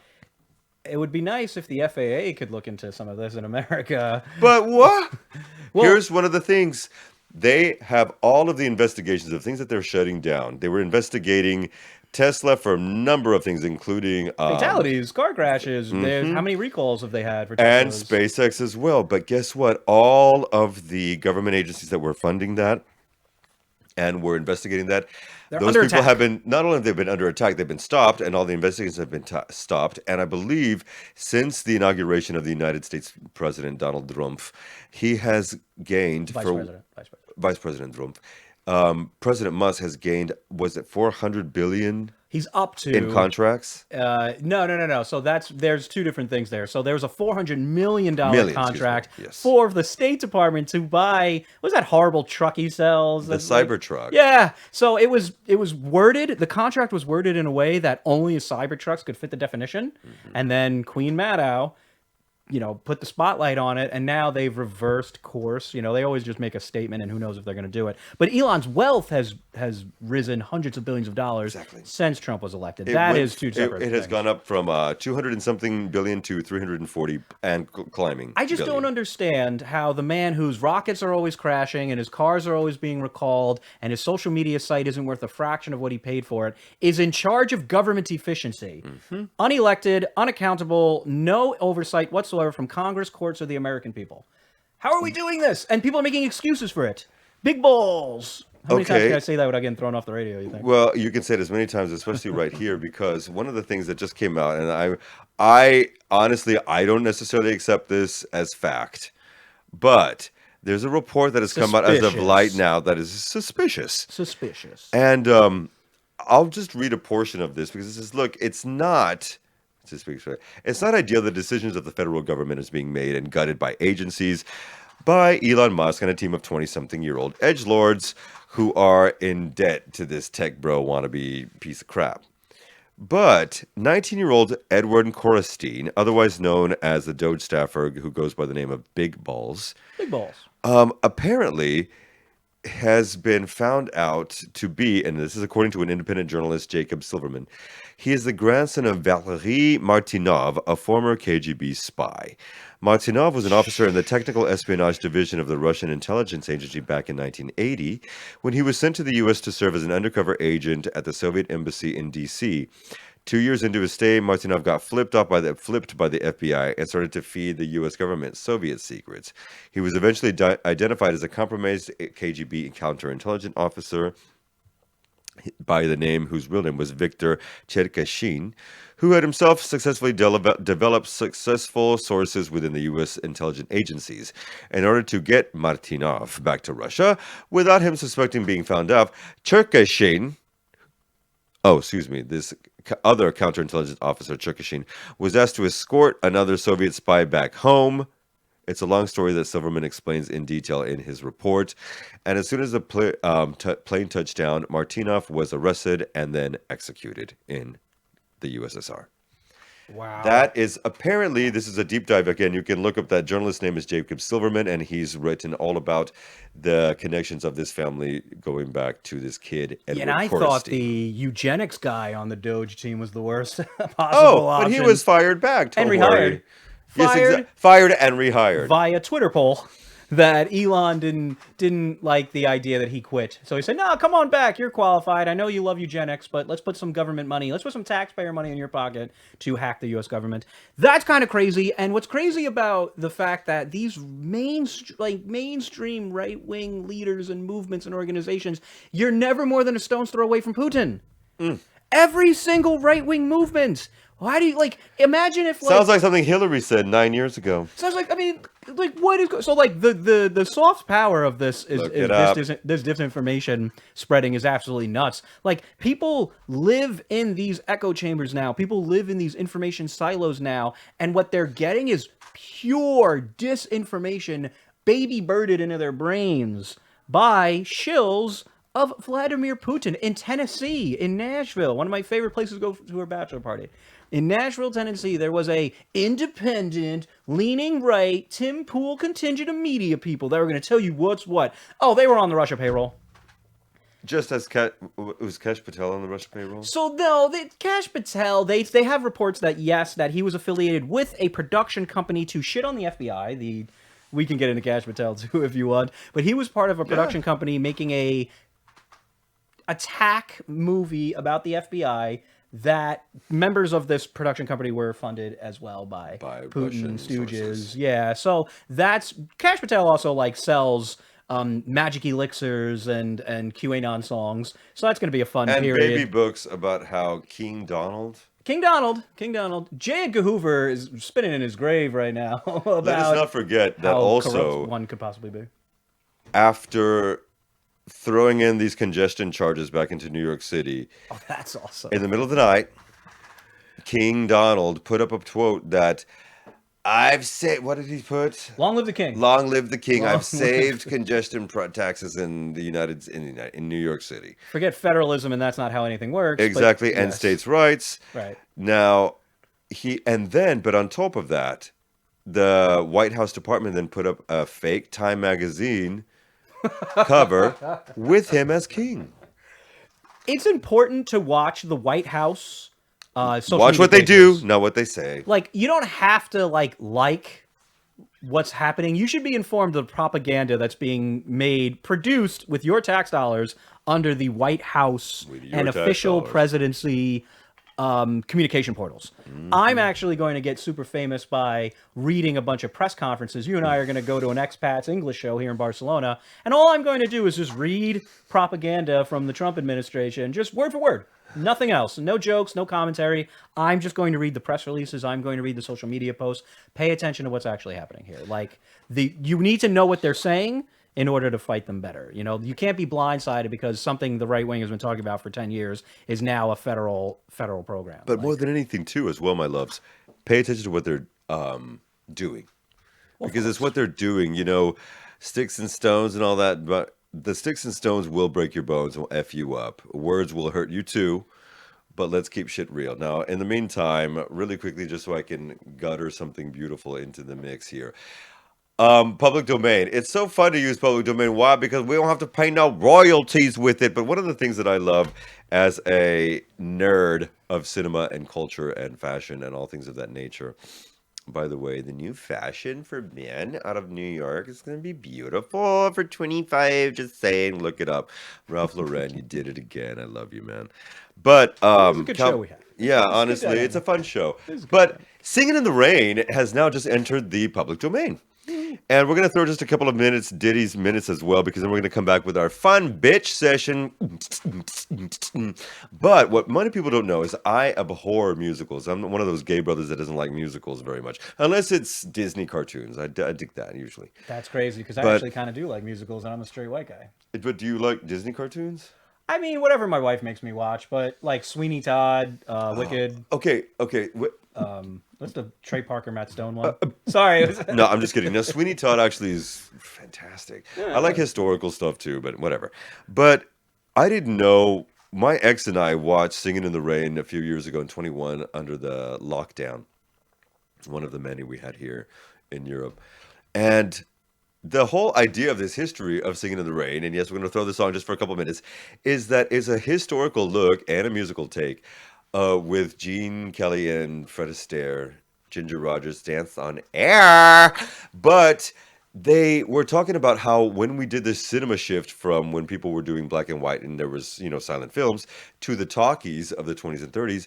it would be nice if the FAA could look into some of this in America. But what? Here's one of the things. They have all of the investigations of things that they're shutting down. They were investigating Tesla for a number of things, including fatalities, car crashes. How many recalls have they had for Teslas? And SpaceX as well. But guess what? All of the government agencies that were funding that and were investigating that, those people have been, not only have they been under attack, they've been stopped, and all the investigations have been stopped. And I believe since the inauguration of the United States President Donald Trump, he has gained Vice President Trump. President Musk has gained, was it 400 billion? He's up to in contracts. No. So there's two different things there. So there was a $400 million contract yes. for the State Department to buy. What was that horrible truck he sells? The Cybertruck. Yeah. So it was worded. The contract was worded in a way that only Cybertrucks could fit the definition. And then Queen Maddow, put the spotlight on it, and now they've reversed course. They always just make a statement, and who knows if they're going to do it. But Elon's wealth has risen hundreds of billions of dollars since Trump was elected. That is two separate things. It has gone up from 200 and something billion to 340 and climbing. I just don't understand how the man whose rockets are always crashing and his cars are always being recalled and his social media site isn't worth a fraction of what he paid for it is in charge of government efficiency. Unelected, unaccountable, no oversight whatsoever from Congress, courts, or the American people. How are we doing this? And people are making excuses for it. Big balls. How many times can I say that without getting thrown off the radio, you think? Well, you can say it as many times, especially right here, because one of the things that just came out, and I honestly, I don't necessarily accept this as fact, but there's a report that has come out as of light now that is suspicious. And I'll just read a portion of this because it says, look, it's not ideal the decisions of the federal government is being made and gutted by agencies, by Elon Musk and a team of 20-something-year-old edgelords who are in debt to this tech bro wannabe piece of crap. But 19-year-old Edward Korestein, otherwise known as the Doge staffer who goes by the name of Big Balls, apparently has been found out to be, and this is according to an independent journalist, Jacob Silverman, he is the grandson of Valery Martinov, a former KGB spy. Martinov was an officer in the Technical Espionage Division of the Russian Intelligence Agency back in 1980, when he was sent to the U.S. to serve as an undercover agent at the Soviet Embassy in D.C. 2 years into his stay, Martinov got flipped by the FBI and started to feed the U.S. government Soviet secrets. He was eventually identified as a compromised KGB counterintelligence officer by the name, whose real name was Viktor Cherkashin, who had himself successfully developed successful sources within the U.S. intelligence agencies. In order to get Martinov back to Russia, without him suspecting being found out, Cherkashin, this other counterintelligence officer, Cherkashin, was asked to escort another Soviet spy back home. It's a long story that Silverman explains in detail in his report. And as soon as the plane touched down, Martinov was arrested and then executed in the USSR. Wow. That is apparently, this is a deep dive. Again, you can look up that journalist's name is Jacob Silverman, and he's written all about the connections of this family going back to this kid. Edward and I Korestein. thought the eugenics guy on the Doge team was the worst possible But option. he was fired back. And rehired. Fired and rehired via Twitter poll that Elon didn't like the idea that he quit. So he said, "No, come on back. You're qualified. I know you love eugenics, but let's put some government money. Let's put some taxpayer money in your pocket to hack the U.S. government." That's kind of crazy. And what's crazy about the fact that these mainstream right-wing leaders and movements and organizations, you're never more than a stone's throw away from Putin. Every single right-wing movement Why do you like? Imagine if like, Sounds like something Hillary said 9 years ago. sounds like I mean, like what is so like the soft power of this is Look it up. this disinformation spreading is absolutely nuts. Like people live in these echo chambers now. People live in these information silos now, and what they're getting is pure disinformation, baby birded into their brains by shills of Vladimir Putin in Tennessee, in Nashville, one of my favorite places to go to a bachelor party. In Nashville, Tennessee, there was a independent, leaning right, Tim Pool contingent of media people that were going to tell you what's what. Oh, they were on the Russia payroll. Just as was Kesh Patel on the Russia payroll? So no, Kash Patel, they have reports that yes, that he was affiliated with a production company to shit on the FBI. We can get into Kash Patel too if you want, but he was part of a production company making a attack movie about the FBI that members of this production company were funded as well by Putin, Russian stooges. sources. Yeah, so that's Kash Patel also like sells magic elixirs and QAnon songs. So that's going to be a fun And period. baby books about how King Donald. King Donald. J. Edgar Hoover is spinning in his grave right now about Let us not forget that how also corrupt one could possibly be. after throwing in these congestion charges back into New York City. Oh, that's awesome. In the middle of the night, King Donald put up a quote that I've saved. What did he put? Long live the king. Long live the king. Long I've live saved congestion taxes in in New York City. Forget federalism, and that's not how anything works. Exactly, but and yes. states' rights. Right. Now, but on top of that, the White House Department then put up a fake Time magazine cover with him as king. It's important to watch the White House. Social Watch media what they pages. do, not what they say. Like you don't have to like what's happening. You should be informed of the propaganda that's being produced with your tax dollars under the White House and tax official dollars. presidency communication portals. I'm actually going to get super famous by reading a bunch of press conferences. You and I are going to go to an expats English show here in Barcelona, and all I'm going to do is just read propaganda from the Trump administration, just word for word. Nothing else. No jokes, no commentary. I'm just going to read the press releases. I'm going to read the social media posts. Pay attention to what's actually happening here. Like you need to know what they're saying in order to fight them better. You know, you can't be blindsided because something the right wing has been talking about for 10 years is now a federal program. But more than anything, too, as well, my loves, pay attention to what they're doing. Because it's what they're doing, you know, sticks and stones and all that. But the sticks and stones will break your bones and will F you up. Words will hurt you, too. But let's keep shit real. Now, in the meantime, really quickly, just so I can gutter something beautiful into the mix here. Public domain. It's so fun to use public domain. Why? Because we don't have to pay no royalties with it. But one of the things that I love as a nerd of cinema and culture and fashion and all things of that nature. By the way, the new fashion for men out of New York is going to be beautiful for 25. Just saying, look it up. Ralph Lauren, you did it again. I love you, man. But It was a good show we had. Yeah, It's honestly, good it's a fun show. It's good But Singing in the Rain has now just entered the public domain. And we're going to throw just a couple of Diddy's minutes as well, because then we're going to come back with our fun bitch session. But what many people don't know is I abhor musicals. I'm one of those gay brothers that doesn't like musicals very much. Unless it's Disney cartoons. I dig that usually. That's crazy because I But- actually kind of do like musicals and I'm a straight white guy. But do you like Disney cartoons? I mean, whatever my wife makes me watch, but like Sweeney Todd, Wicked. Okay. What's the Trey Parker, Matt Stone one? Sorry. No, I'm just kidding. Now, Sweeney Todd actually is fantastic. I like historical stuff too, but whatever. But I didn't know. My ex and I watched Singing in the Rain a few years ago in 21 under the lockdown. One of the many we had here in Europe. And the whole idea of this history of Singing in the Rain, and yes, we're going to throw this on just for a couple of minutes, is that it's a historical look and a musical take with Gene Kelly and Fred Astaire, Ginger Rogers dance on air. But they were talking about how when we did this cinema shift from when people were doing black and white and there was, silent films to the talkies of the 20s and 30s,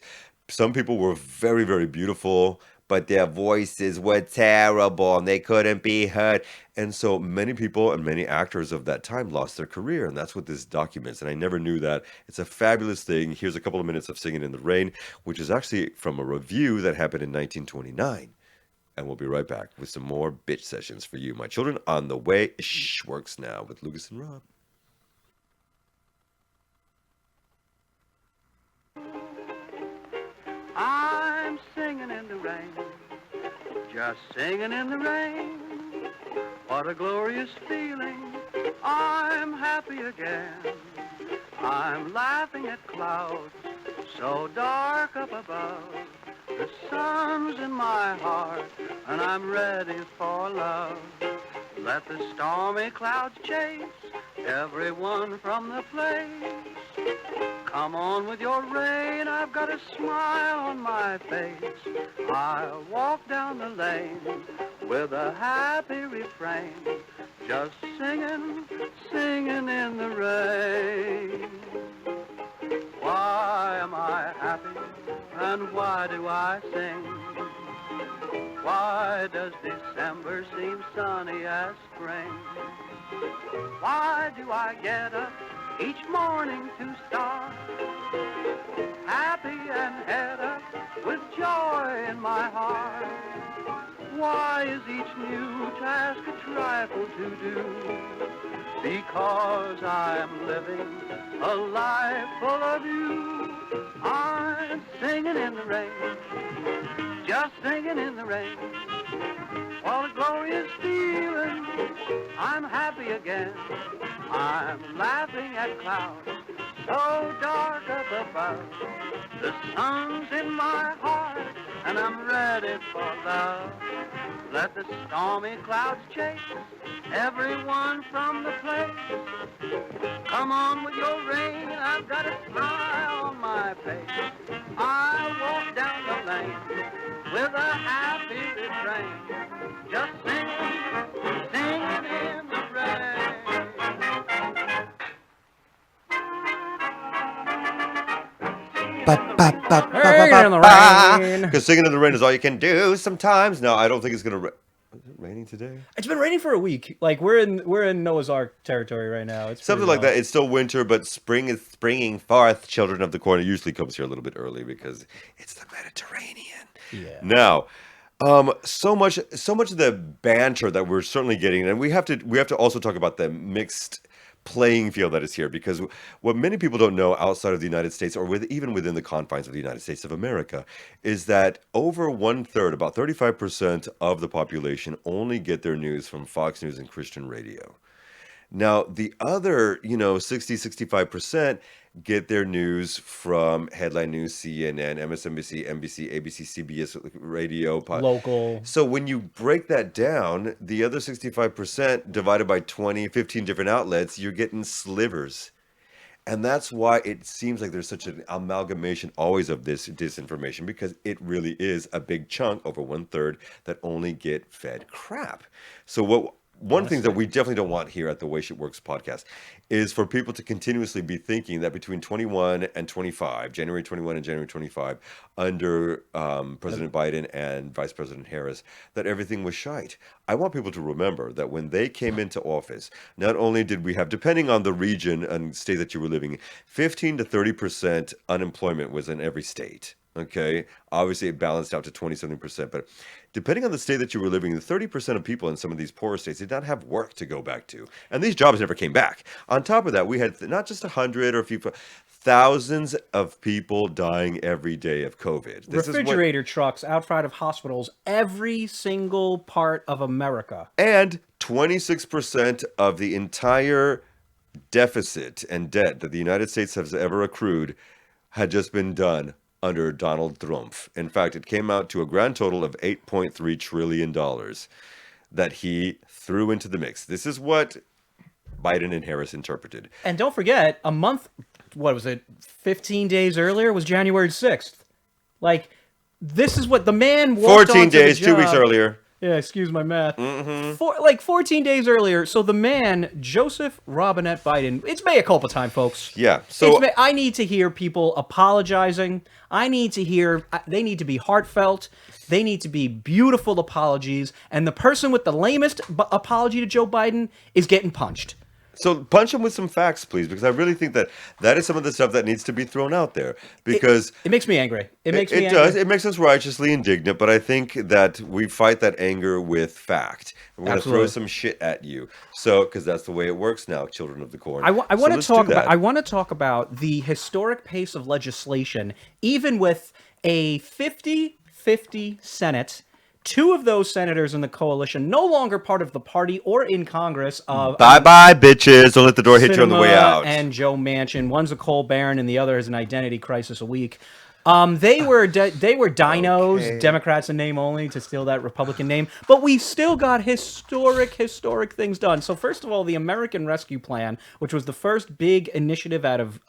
some people were very, very beautiful, but their voices were terrible and they couldn't be heard. And so many people and many actors of that time lost their career, and that's what this documents. And I never knew that. It's a fabulous thing. Here's a couple of minutes of Singing in the Rain, which is actually from a review that happened in 1929. And we'll be right back with some more bitch sessions for you, my children, on the way. Shh works now with Lucas and Rob. I'm singing in the rain, just singing in the rain. What a glorious feeling, I'm happy again. I'm laughing at clouds so dark up above. The sun's in my heart and I'm ready for love. Let the stormy clouds chase everyone from the place. Come on with your rain, I've got a smile on my face. I'll walk down the lane with a happy refrain, just singing, singing in the rain. Why am I happy and why do I sing? Why does December seem sunny as spring? Why do I get up each morning to start happy and head up with joy in my heart? Why is each new task a trifle to do? Because I'm living a life full of you. I'm singing in the rain, just singing in the rain. What a glorious feeling, I'm happy again. I'm laughing at clouds so dark up above. The sun's in my heart and I'm ready for love. Let the stormy clouds chase everyone from the place. Come on with your rain, I've got a smile on my face. I'll walk down the lane with a happy refrain, just singing, singing in the rain. Because singing in the rain is all you can do sometimes. No, I don't think it's gonna. Is it raining today? It's been raining for a week. Like we're in Noah's Ark territory right now. It's something like that. It's still winter, but spring is springing forth. Children of the Corn usually comes here a little bit early because it's the Mediterranean. Yeah. Now, so much of the banter that we're certainly getting, and we have to also talk about the mixed playing field that is here, because what many people don't know outside of the United States, or even within the confines of the United States of America, is that over 1/3, about 35% of the population only get their news from Fox News and Christian radio. Now, the other, 65% get their news from Headline News, CNN, MSNBC, NBC, ABC, CBS radio. Local. So when you break that down, the other 65% divided by 15 different outlets, you're getting slivers. And that's why it seems like there's such an amalgamation always of this disinformation, because it really is a big chunk, over 1/3, that only get fed crap. So one thing that we definitely don't want here at the Way Shit Works podcast is for people to continuously be thinking that between 21 and 25, January 21 and January 25, under President Biden and Vice President Harris, that everything was shite. I want people to remember that when they came into office, not only did we have, depending on the region and state that you were living in, 15 to 30% unemployment was in every state. Okay, obviously it balanced out to 20-something%, but depending on the state that you were living in, 30% of people in some of these poorer states did not have work to go back to, and these jobs never came back. On top of that, we had not just 100 or a few, thousands of people dying every day of COVID. Refrigerator trucks outside of hospitals, every single part of America, and 26% of the entire deficit and debt that the United States has ever accrued had just been done under Donald Trump. In fact, it came out to a grand total of $8.3 trillion that he threw into the mix. This is what Biden and Harris interpreted. And don't forget, a month, 15 days earlier was January 6th. Like, this is what the man walked 14 days, 2 weeks earlier. Yeah, excuse my math. Mm-hmm. 14 days earlier, so the man, Joseph Robinette Biden, it's mea culpa time, folks. Yeah, so I need to hear people apologizing. I need to hear, they need to be heartfelt. They need to be beautiful apologies. And the person with the lamest apology to Joe Biden is getting punched. So punch him with some facts, please, because I really think that is some of the stuff that needs to be thrown out there. Because it makes me angry. It does. It makes us righteously indignant, but I think that we fight that anger with fact. We're going to throw some shit at you. So, because that's the way it works now, children of the corn. I want to talk about the historic pace of legislation, even with a 50-50 Senate. Two of those senators in the coalition no longer part of the party or in Congress. Bye-bye, bitches. Don't let the door hit you on the way out. And Joe Manchin. One's a coal baron and the other has an identity crisis a week. They were dinos, okay. Democrats in name only, to steal that Republican name. But we still got historic things done. So first of all, the American Rescue Plan, which was the first big initiative out of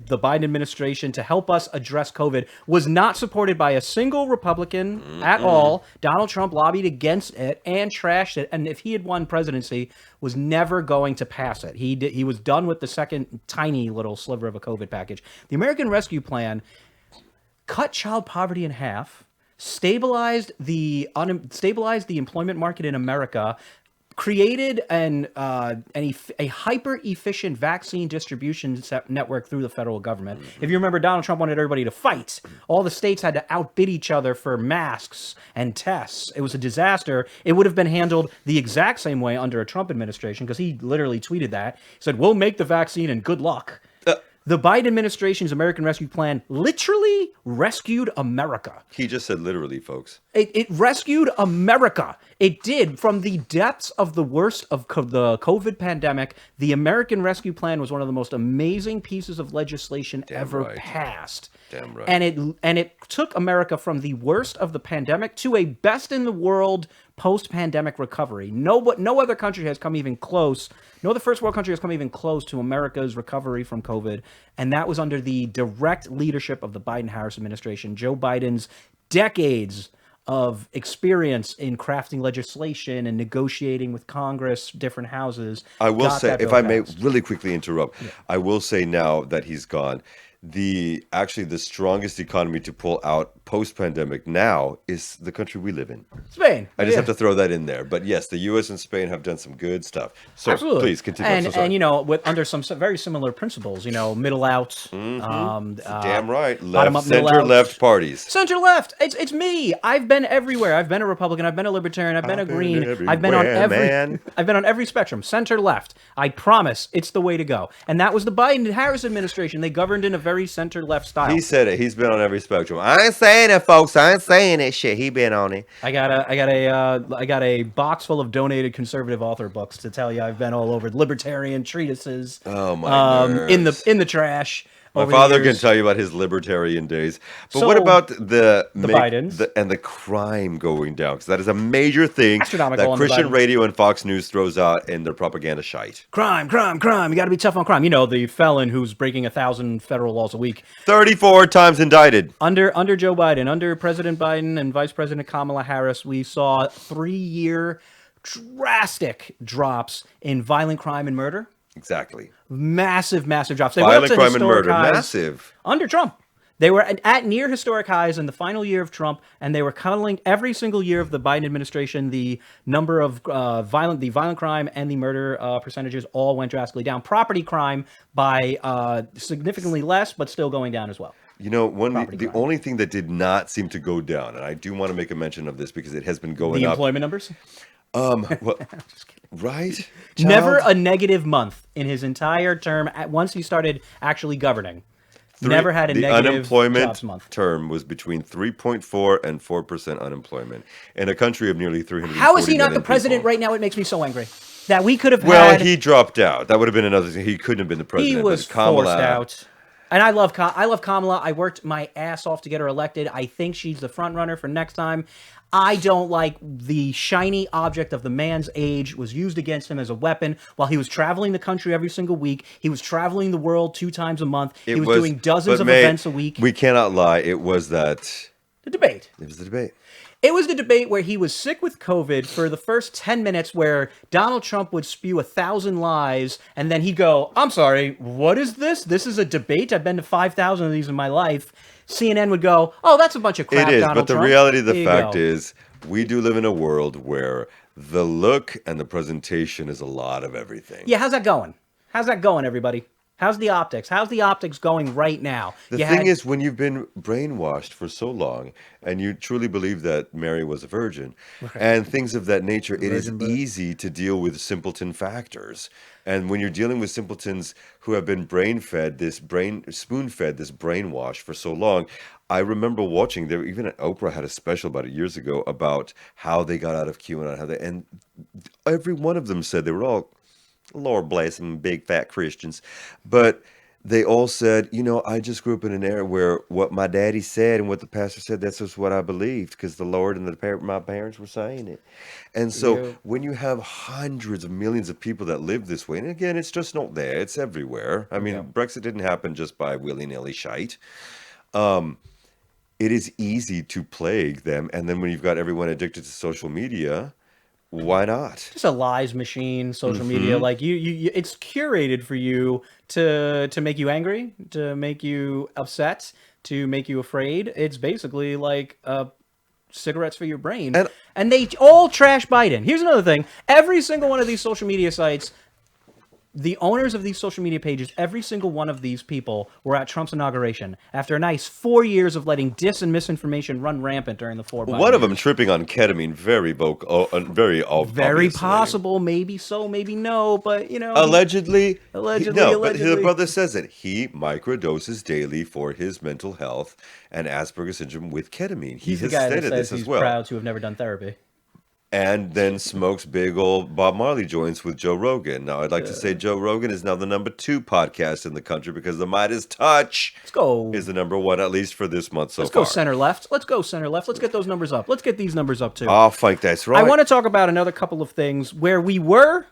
the Biden administration to help us address COVID, was not supported by a single Republican at all. Donald Trump lobbied against it and trashed it. And if he had won presidency, was never going to pass it. He was done with the second tiny little sliver of a COVID package. The American Rescue Plan cut child poverty in half, stabilized the employment market in America, created a hyper-efficient vaccine distribution network through the federal government. If you remember, Donald Trump wanted everybody to fight. All the states had to outbid each other for masks and tests. It was a disaster. It would have been handled the exact same way under a Trump administration, because he literally tweeted that. He said, "We'll make the vaccine and good luck." The Biden administration's American Rescue Plan literally rescued America. He just said literally, folks. It rescued America. It did. From the depths of the worst of the COVID pandemic, the American Rescue Plan was one of the most amazing pieces of legislation ever passed. Damn right. And it took America from the worst of the pandemic to a best in the world post-pandemic recovery. No other country has come even close. No other first world country has come even close to America's recovery from COVID. And that was under the direct leadership of the Biden-Harris administration. Joe Biden's decades of experience in crafting legislation and negotiating with Congress, different houses. I will say, if I may really quickly interrupt, I will say now that he's gone, the strongest economy to pull out post-pandemic now is the country we live in. Spain. I just have to throw that in there. But yes, the U.S. and Spain have done some good stuff. So absolutely. Please continue. And you know, under some very similar principles, you know, middle out. Damn right. Left, center, left parties. Center left. It's me. I've been everywhere. I've been a Republican. I've been a Libertarian. I've been a Green. I've been on every spectrum. Center left. I promise it's the way to go. And that was the Biden-Harris administration. They governed in a very center left style. He said it. He's been on every spectrum. I ain't saying it, folks. I ain't saying it. Shit, he been on it. I got a box full of donated conservative author books to tell you I've been all over libertarian treatises. Oh my nerves. in the trash. My father can tell you about his libertarian days. But so, what about the Bidens and the crime going down? Because that is a major thing that on Christian radio and Fox News throws out in their propaganda shite. Crime. You got to be tough on crime. You know, the felon who's breaking 1,000 federal laws a week. 34 times indicted. Under Joe Biden, under President Biden and Vice President Kamala Harris, we saw 3-year drastic drops in violent crime and murder. Exactly. Massive drops. They violent crime and murder, massive. Under Trump. They were at near historic highs in the final year of Trump, and they were cuddling every single year of the Biden administration. The number of violent crime and the murder percentages all went drastically down. Property crime by significantly less, but still going down as well. You know, the only thing that did not seem to go down, and I do want to make a mention of this because it has been going up. The employment numbers? Well, right? Never a negative month in his entire term. Once he started actually governing, never had a negative jobs month. The unemployment term was between 3.4 and 4% unemployment in a country of nearly 340 How is he not the president right now? It makes me so angry that we could have had. He dropped out. That would have been another thing. He couldn't have been the president. He was forced out. And I love Kamala. I worked my ass off to get her elected. I think she's the front runner for next time. I don't like the shiny object of the man's age was used against him as a weapon while he was traveling the country every single week. He was traveling the world 2 times a month. He was doing dozens of events a week. We cannot lie. It was that The debate. It was the debate. It was the debate where he was sick with COVID for the first 10 minutes, where Donald Trump would spew 1,000 lies, and then he'd go, I'm sorry, what is this? This is a debate? I've been to 5,000 of these in my life. CNN would go, oh, that's a bunch of crap, It is, Donald but the Trump. reality of the There you fact go. is, we do live in a world where the look and the presentation is a lot of everything. Yeah, how's that going? How's that going, everybody? How's the optics? How's the optics going right now? The You thing had- is, when you've been brainwashed for so long and you truly believe that Mary was a virgin and things of that nature, it is easy to deal with simpleton factors. And when you're dealing with simpletons who have been spoon-fed this brainwash for so long, I remember watching, there even Oprah had a special about it years ago about how they got out of QAnon, and every one of them said they were all, Lord bless them, big fat Christians, but they all said, I just grew up in an era where what my daddy said and what the pastor said, that's just what I believed, because the Lord and my parents were saying it. And so when you have hundreds of millions of people that live this way, and again, it's just not there, it's everywhere. I mean, Brexit didn't happen just by willy-nilly shite. It is easy to plague them. And then when you've got everyone addicted to social media, why not? Just a lies machine, social media. Like you, it's curated for you to make you angry, to make you upset, to make you afraid. It's basically like cigarettes for your brain. And they all trash Biden. Here's another thing. Every single one of these social media sites, the owners of these social media pages, every single one of these people were at Trump's inauguration after a nice 4 years of letting dis and misinformation run rampant during the 4 Biden One of years. them tripping on ketamine, very Very obviously. possible, maybe so, maybe no, but Allegedly. Allegedly, No, allegedly. but the brother says it. He microdoses daily for his mental health and Asperger's syndrome with ketamine. He He's the has guy that stated says this as he's well. proud to have never done therapy. And then smokes big old Bob Marley joints with Joe Rogan. Now, I'd like to say Joe Rogan is now the number 2 podcast in the country because the Midas Touch is the number 1, at least for this month so Let's far. go center left. Let's go center left. Let's get those numbers up. Let's get these numbers up too. I think that's right. I want to talk about another couple of things where we were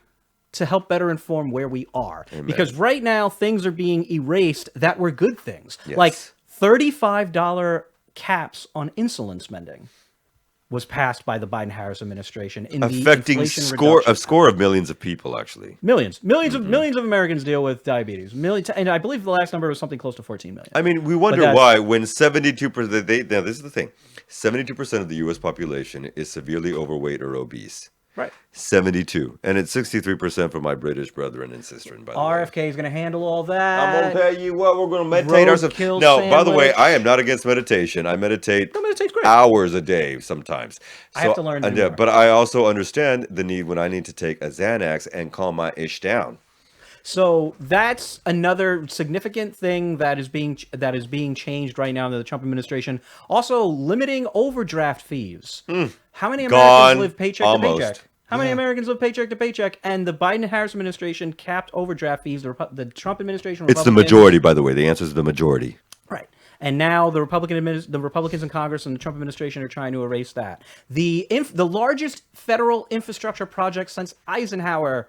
to help better inform where we are. Amen. Because right now things are being erased that were good things. Yes. Like $35 caps on insulin spending was passed by the Biden-Harris administration in affecting the Inflation a score of millions of people, actually. Millions of Americans deal with diabetes. And I believe the last number was something close to 14 million. I mean, we wonder why when 72%, now this is the thing, 72% of the U.S. population is severely overweight or obese. Right. 72. And it's 63% for my British brethren and sister. By the way. RFK is going to handle all that. I'm going to tell you what, we're going to meditate ourselves. Roadkill Now, by the way, sandwich. I am not against meditation. I meditate meditate's great. hours a day sometimes. I have to learn to do more. But I also understand the need when I need to take a Xanax and calm my ish down. So that's another significant thing that is being changed right now in the Trump administration. Also, limiting overdraft fees. How many Americans live paycheck to paycheck? How many Americans live paycheck to paycheck? And the Biden-Harris administration capped overdraft fees. The Trump administration, It's the majority, by the way. The answer is the majority. Right. And now the Republicans in Congress and the Trump administration are trying to erase that. The largest federal infrastructure project since Eisenhower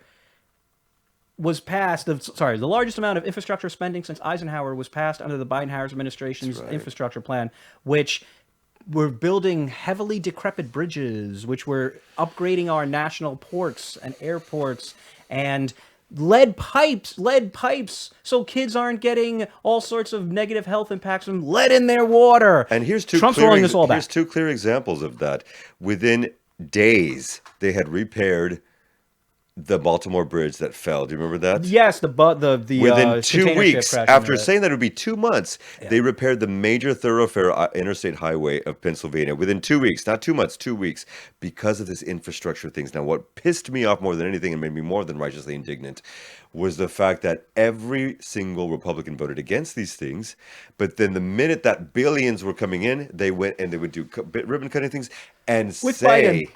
was passed. The largest amount of infrastructure spending since Eisenhower was passed under the Biden-Harris administration's infrastructure plan, which we're building heavily decrepit bridges, which we're upgrading our national ports and airports, and lead pipes, so kids aren't getting all sorts of negative health impacts from lead in their water. And here's Trump's rolling this all back. Here's 2 clear examples of that. Within days, they had repaired the Baltimore Bridge that fell. Do you remember that? Yes, the within 2 container weeks, ship crashed after into it. saying that it would be 2 months, they repaired the major thoroughfare interstate highway of Pennsylvania within 2 weeks, not 2 months, 2 weeks, because of this infrastructure things. Now, what pissed me off more than anything and made me more than righteously indignant was the fact that every single Republican voted against these things, but then the minute that billions were coming in, they went and they would do ribbon cutting things and With say... Biden.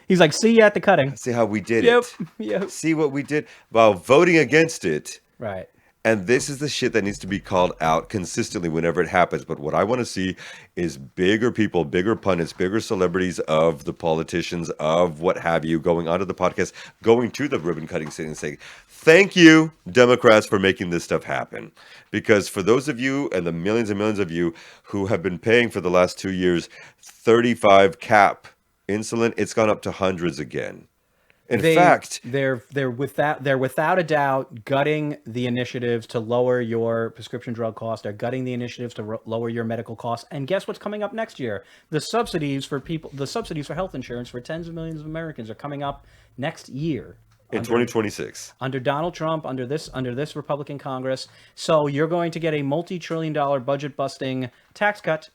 He's like, see you at the cutting. See how we did Yep. it. See what we did while voting against it. Right. And this is the shit that needs to be called out consistently whenever it happens. But what I want to see is bigger people, bigger pundits, bigger celebrities of the politicians, of what have you, going onto the podcast, going to the ribbon cutting scene and saying, thank you, Democrats, for making this stuff happen. Because for those of you and the millions and millions of you who have been paying for the last 2 years 35 cap insulin, it's gone up to hundreds again. In fact, they're without a doubt gutting the initiatives to lower your prescription drug costs. They're gutting the initiatives to lower your medical costs. And guess what's coming up next year? The subsidies for health insurance for tens of millions of Americans are coming up next year. In 2026. Under Donald Trump, under this Republican Congress. So you're going to get a multi-trillion-dollar budget-busting tax cut,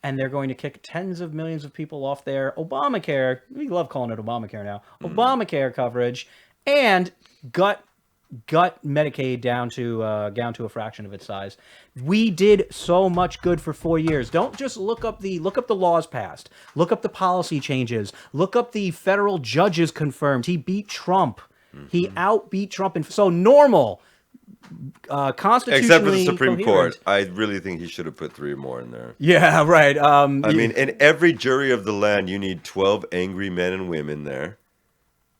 and they're going to kick tens of millions of people off their Obamacare. We love calling it Obamacare now. Obamacare coverage, and gut Medicaid down to a fraction of its size. We did so much good for 4 years. Don't just look up the laws passed. Look up the policy changes. Look up the federal judges confirmed. He beat Trump. He outbeat Trump, and so normal. Constitutionally except for the Supreme coherent. Court. I really think he should have put 3 more in there. Yeah, right. I mean, in every jury of the land, you need 12 angry men and women there,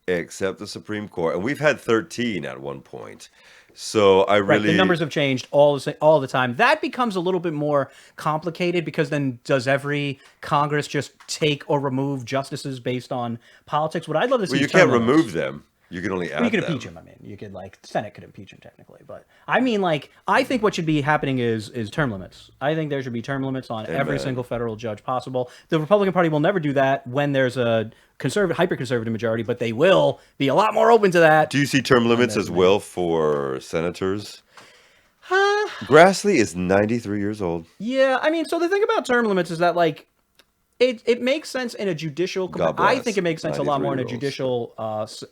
except the Supreme Court. And we've had 13 at one point. So the numbers have changed all the time. That becomes a little bit more complicated because then does every Congress just take or remove justices based on politics? What I'd love to see. Well, you can't remove them. You can only add them. You could impeach him. I mean, you could the Senate could impeach him technically, but I mean, I think what should be happening is term limits. I think there should be term limits on every single federal judge possible. The Republican Party will never do that when there's a hyper-conservative majority, but they will be a lot more open to that. Do you see term limits as well for senators? Grassley is 93 years old. Yeah, I mean, so the thing about term limits is that it makes sense in a judicial. I think it makes sense a lot more in a judicial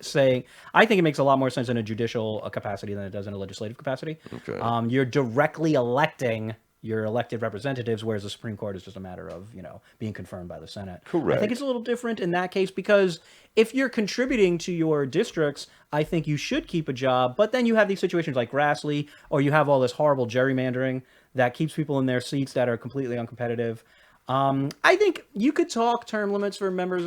saying. I think it makes a lot more sense in a judicial capacity than it does in a legislative capacity. Okay. You're directly electing your elected representatives, whereas the Supreme Court is just a matter of being confirmed by the Senate. Correct. I think it's a little different in that case because if you're contributing to your districts, I think you should keep a job. But then you have these situations like Grassley, or you have all this horrible gerrymandering that keeps people in their seats that are completely uncompetitive. I think you could talk term limits for members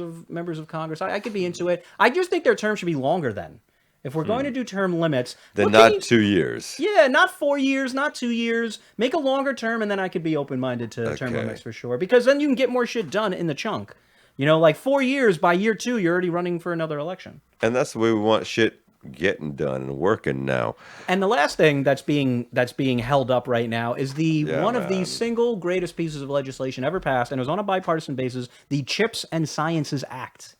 of Congress. I could be into it. I just think their term should be longer then. If we're going to do term limits, then not 2 years. Yeah, not 4 years, not 2 years. Make a longer term, and then I could be open-minded to term limits for sure. Because then you can get more shit done in the chunk. 4 years, by year 2, you're already running for another election. And that's the way we want shit getting done and working now. And the last thing that's being held up right now is one of the single greatest pieces of legislation ever passed, and it was on a bipartisan basis, the CHIPS and Sciences Act.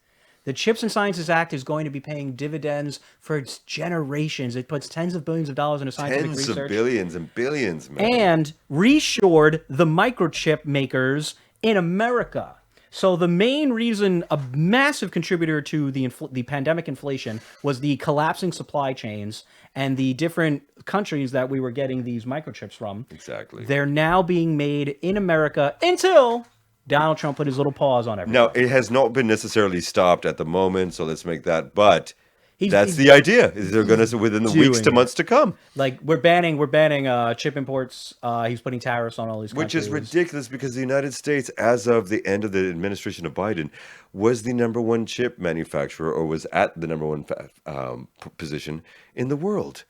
The CHIPS and Sciences Act is going to be paying dividends for generations. It puts tens of billions of dollars into scientific research. Tens of billions and billions, man. And reshored the microchip makers in America. So the main reason, a massive contributor to the pandemic inflation was the collapsing supply chains and the different countries that we were getting these microchips from. Exactly. They're now being made in America until Donald Trump put his little paws on everything. Now, it has not been necessarily stopped at the moment, so let's make that. But that's the idea. Is they're going to within the weeks to months to come. We're banning chip imports. He's putting tariffs on all these countries. Which is ridiculous because the United States, as of the end of the administration of Biden, was the number one chip manufacturer, or was at the number one position in the world.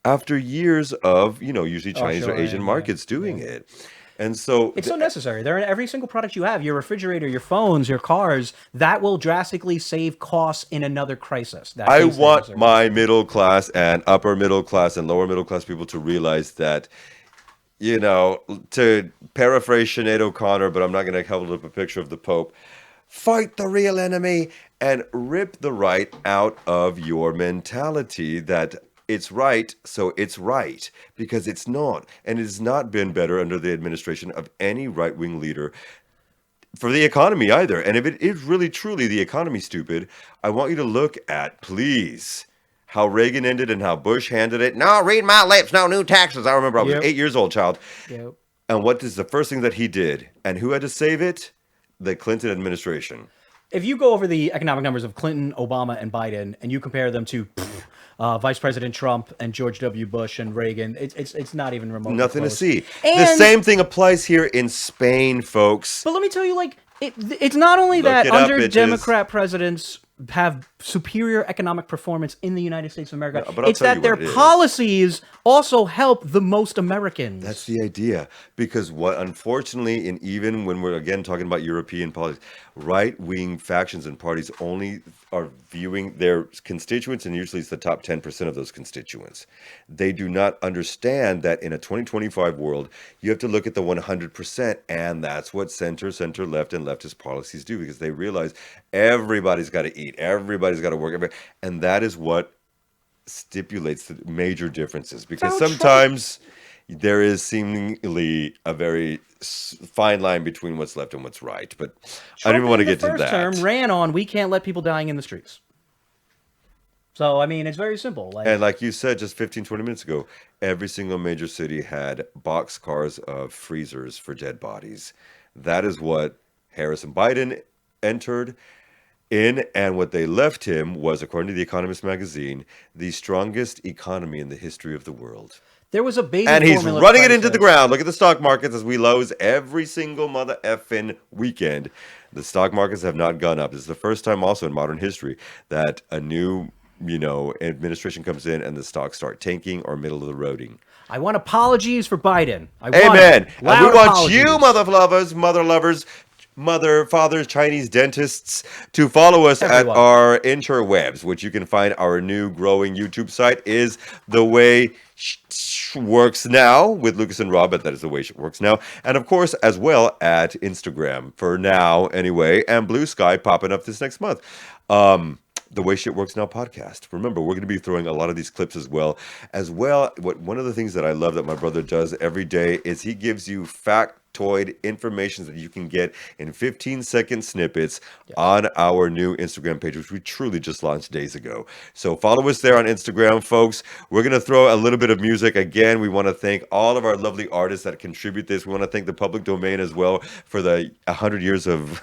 After years of, usually Chinese or Asian markets doing it. And so it's so necessary. They're in every single product you have, your refrigerator, your phones, your cars. That will drastically save costs in another crisis. I want my middle class and upper middle class and lower middle class people to realize that, to paraphrase Sinead O'Connor, but I'm not going to hold up a picture of the Pope, fight the real enemy and rip the right out of your mentality that it's right, so it's right, because it's not. And it has not been better under the administration of any right-wing leader for the economy either. And if it is really, truly the economy stupid, I want you to look at, please, how Reagan ended and how Bush handed it. No, read my lips, no new taxes. I remember I was 8 years old, child. Yep. And what is the first thing that he did? And who had to save it? The Clinton administration. If you go over the economic numbers of Clinton, Obama, and Biden, and you compare them to Vice President Trump and George W. Bush and Reagan. It's not even remotely Nothing close. to see. The And- same thing applies here in Spain, folks. But let me tell you, like, it's not only Look that it up, under bitches. Democrat presidents have superior economic performance in the United States of America. No, but I'll it's tell that you their what it is. policies also help the most Americans. That's the idea. Because what, unfortunately, and even when we're again talking about European politics, right-wing factions and parties only are viewing their constituents, and usually it's the top 10% of those constituents. They do not understand that in a 2025 world, you have to look at the 100%, and that's what center, left, and leftist policies do, because they realize everybody's got to eat, everybody's got to work, and that is what stipulates the major differences, because sometimes there is seemingly a very fine line between what's left and what's right, but I don't even want to get to First that. term ran on, we can't let people dying in the streets. So, I mean, it's very simple. And like you said just 15, 20 minutes ago, every single major city had boxcars of freezers for dead bodies. That is what Harris and Biden entered in, and what they left him was, according to The Economist magazine, the strongest economy in the history of the world. There was a baby And he's formula running it into the crisis. ground. Look at the stock markets as we lose every single mother effing weekend. The stock markets have not gone up. This is the first time also in modern history that a new, administration comes in and the stocks start tanking or middle of the roading. I want apologies for Biden. Amen. And Loud we want apologies. you, mother lovers, mother, fathers, Chinese dentists, to follow us Everyone. at our interwebs, which you can find our new growing YouTube site is The Way Works Now with Lucas and Rob, but that is The Way Works Now. And of course, as well at Instagram for now anyway, and Blue Sky popping up this next month. The Way Shit Works Now podcast. Remember, we're going to be throwing a lot of these clips as well. One of the things that I love that my brother does every day is he gives you factoid information that you can get in 15-second snippets on our new Instagram page, which we truly just launched days ago. So follow us there on Instagram, folks. We're going to throw a little bit of music. Again, we want to thank all of our lovely artists that contribute this. We want to thank the public domain as well for the 100 years of,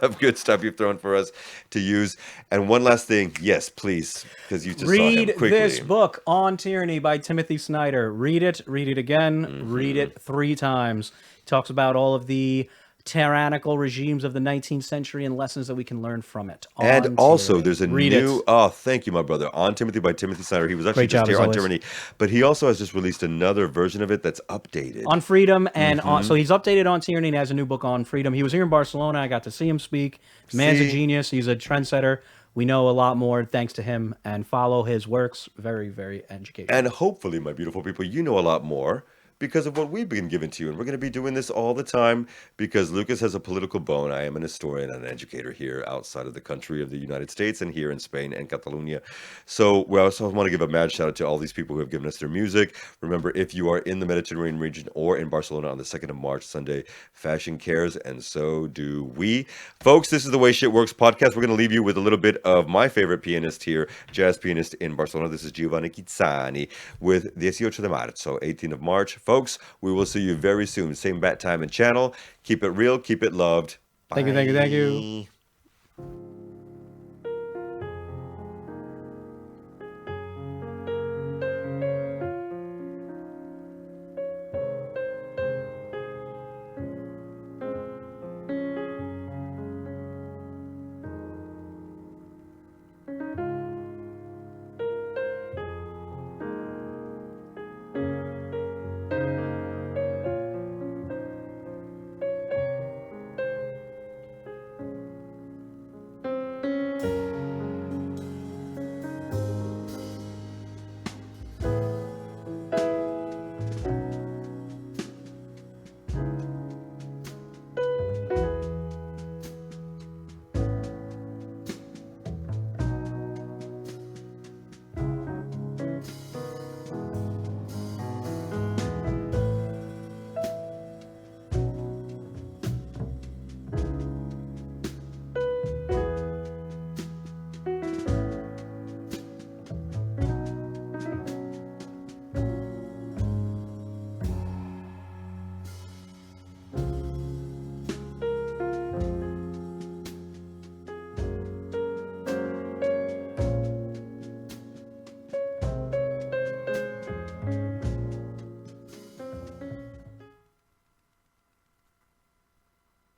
of good stuff you've thrown for us to use. And one last thing, yes, please, because you just saw him Read quickly. this book, On Tyranny by Timothy Snyder. Read it again, Mm-hmm. read it 3 times. He talks about all of the tyrannical regimes of the 19th century and lessons that we can learn from it. And On also, Tyranny. there's a Read new. it. Oh, thank you, my brother. On Timothy by Timothy Snyder. He was actually Great just job, here as on always. Tyranny, but he also has just released another version of it that's updated On freedom, and Mhm. so he's updated On Tyranny and has a new book on freedom. He was here in Barcelona. I got to see him speak. Man's a See? genius. He's a trendsetter. We know a lot more thanks to him, and follow his works. Very, very educational. And hopefully, my beautiful people, you know a lot more because of what we've been given to you. And we're going to be doing this all the time because Lucas has a political bone. I am an historian and an educator here outside of the country of the United States and here in Spain and Catalonia. So we also want to give a mad shout out to all these people who have given us their music. Remember, if you are in the Mediterranean region or in Barcelona on the 2nd of March, Sunday, fashion cares, and so do we. Folks, this is the Way Shit Works podcast. We're going to leave you with a little bit of my favorite pianist here, jazz pianist in Barcelona. This is Giovanni Chizzani with 18 de Marzo, 18th of March. Folks, we will see you very soon. Same bat time and channel. Keep it real, keep it loved. Thank you, thank you, thank you. Bye.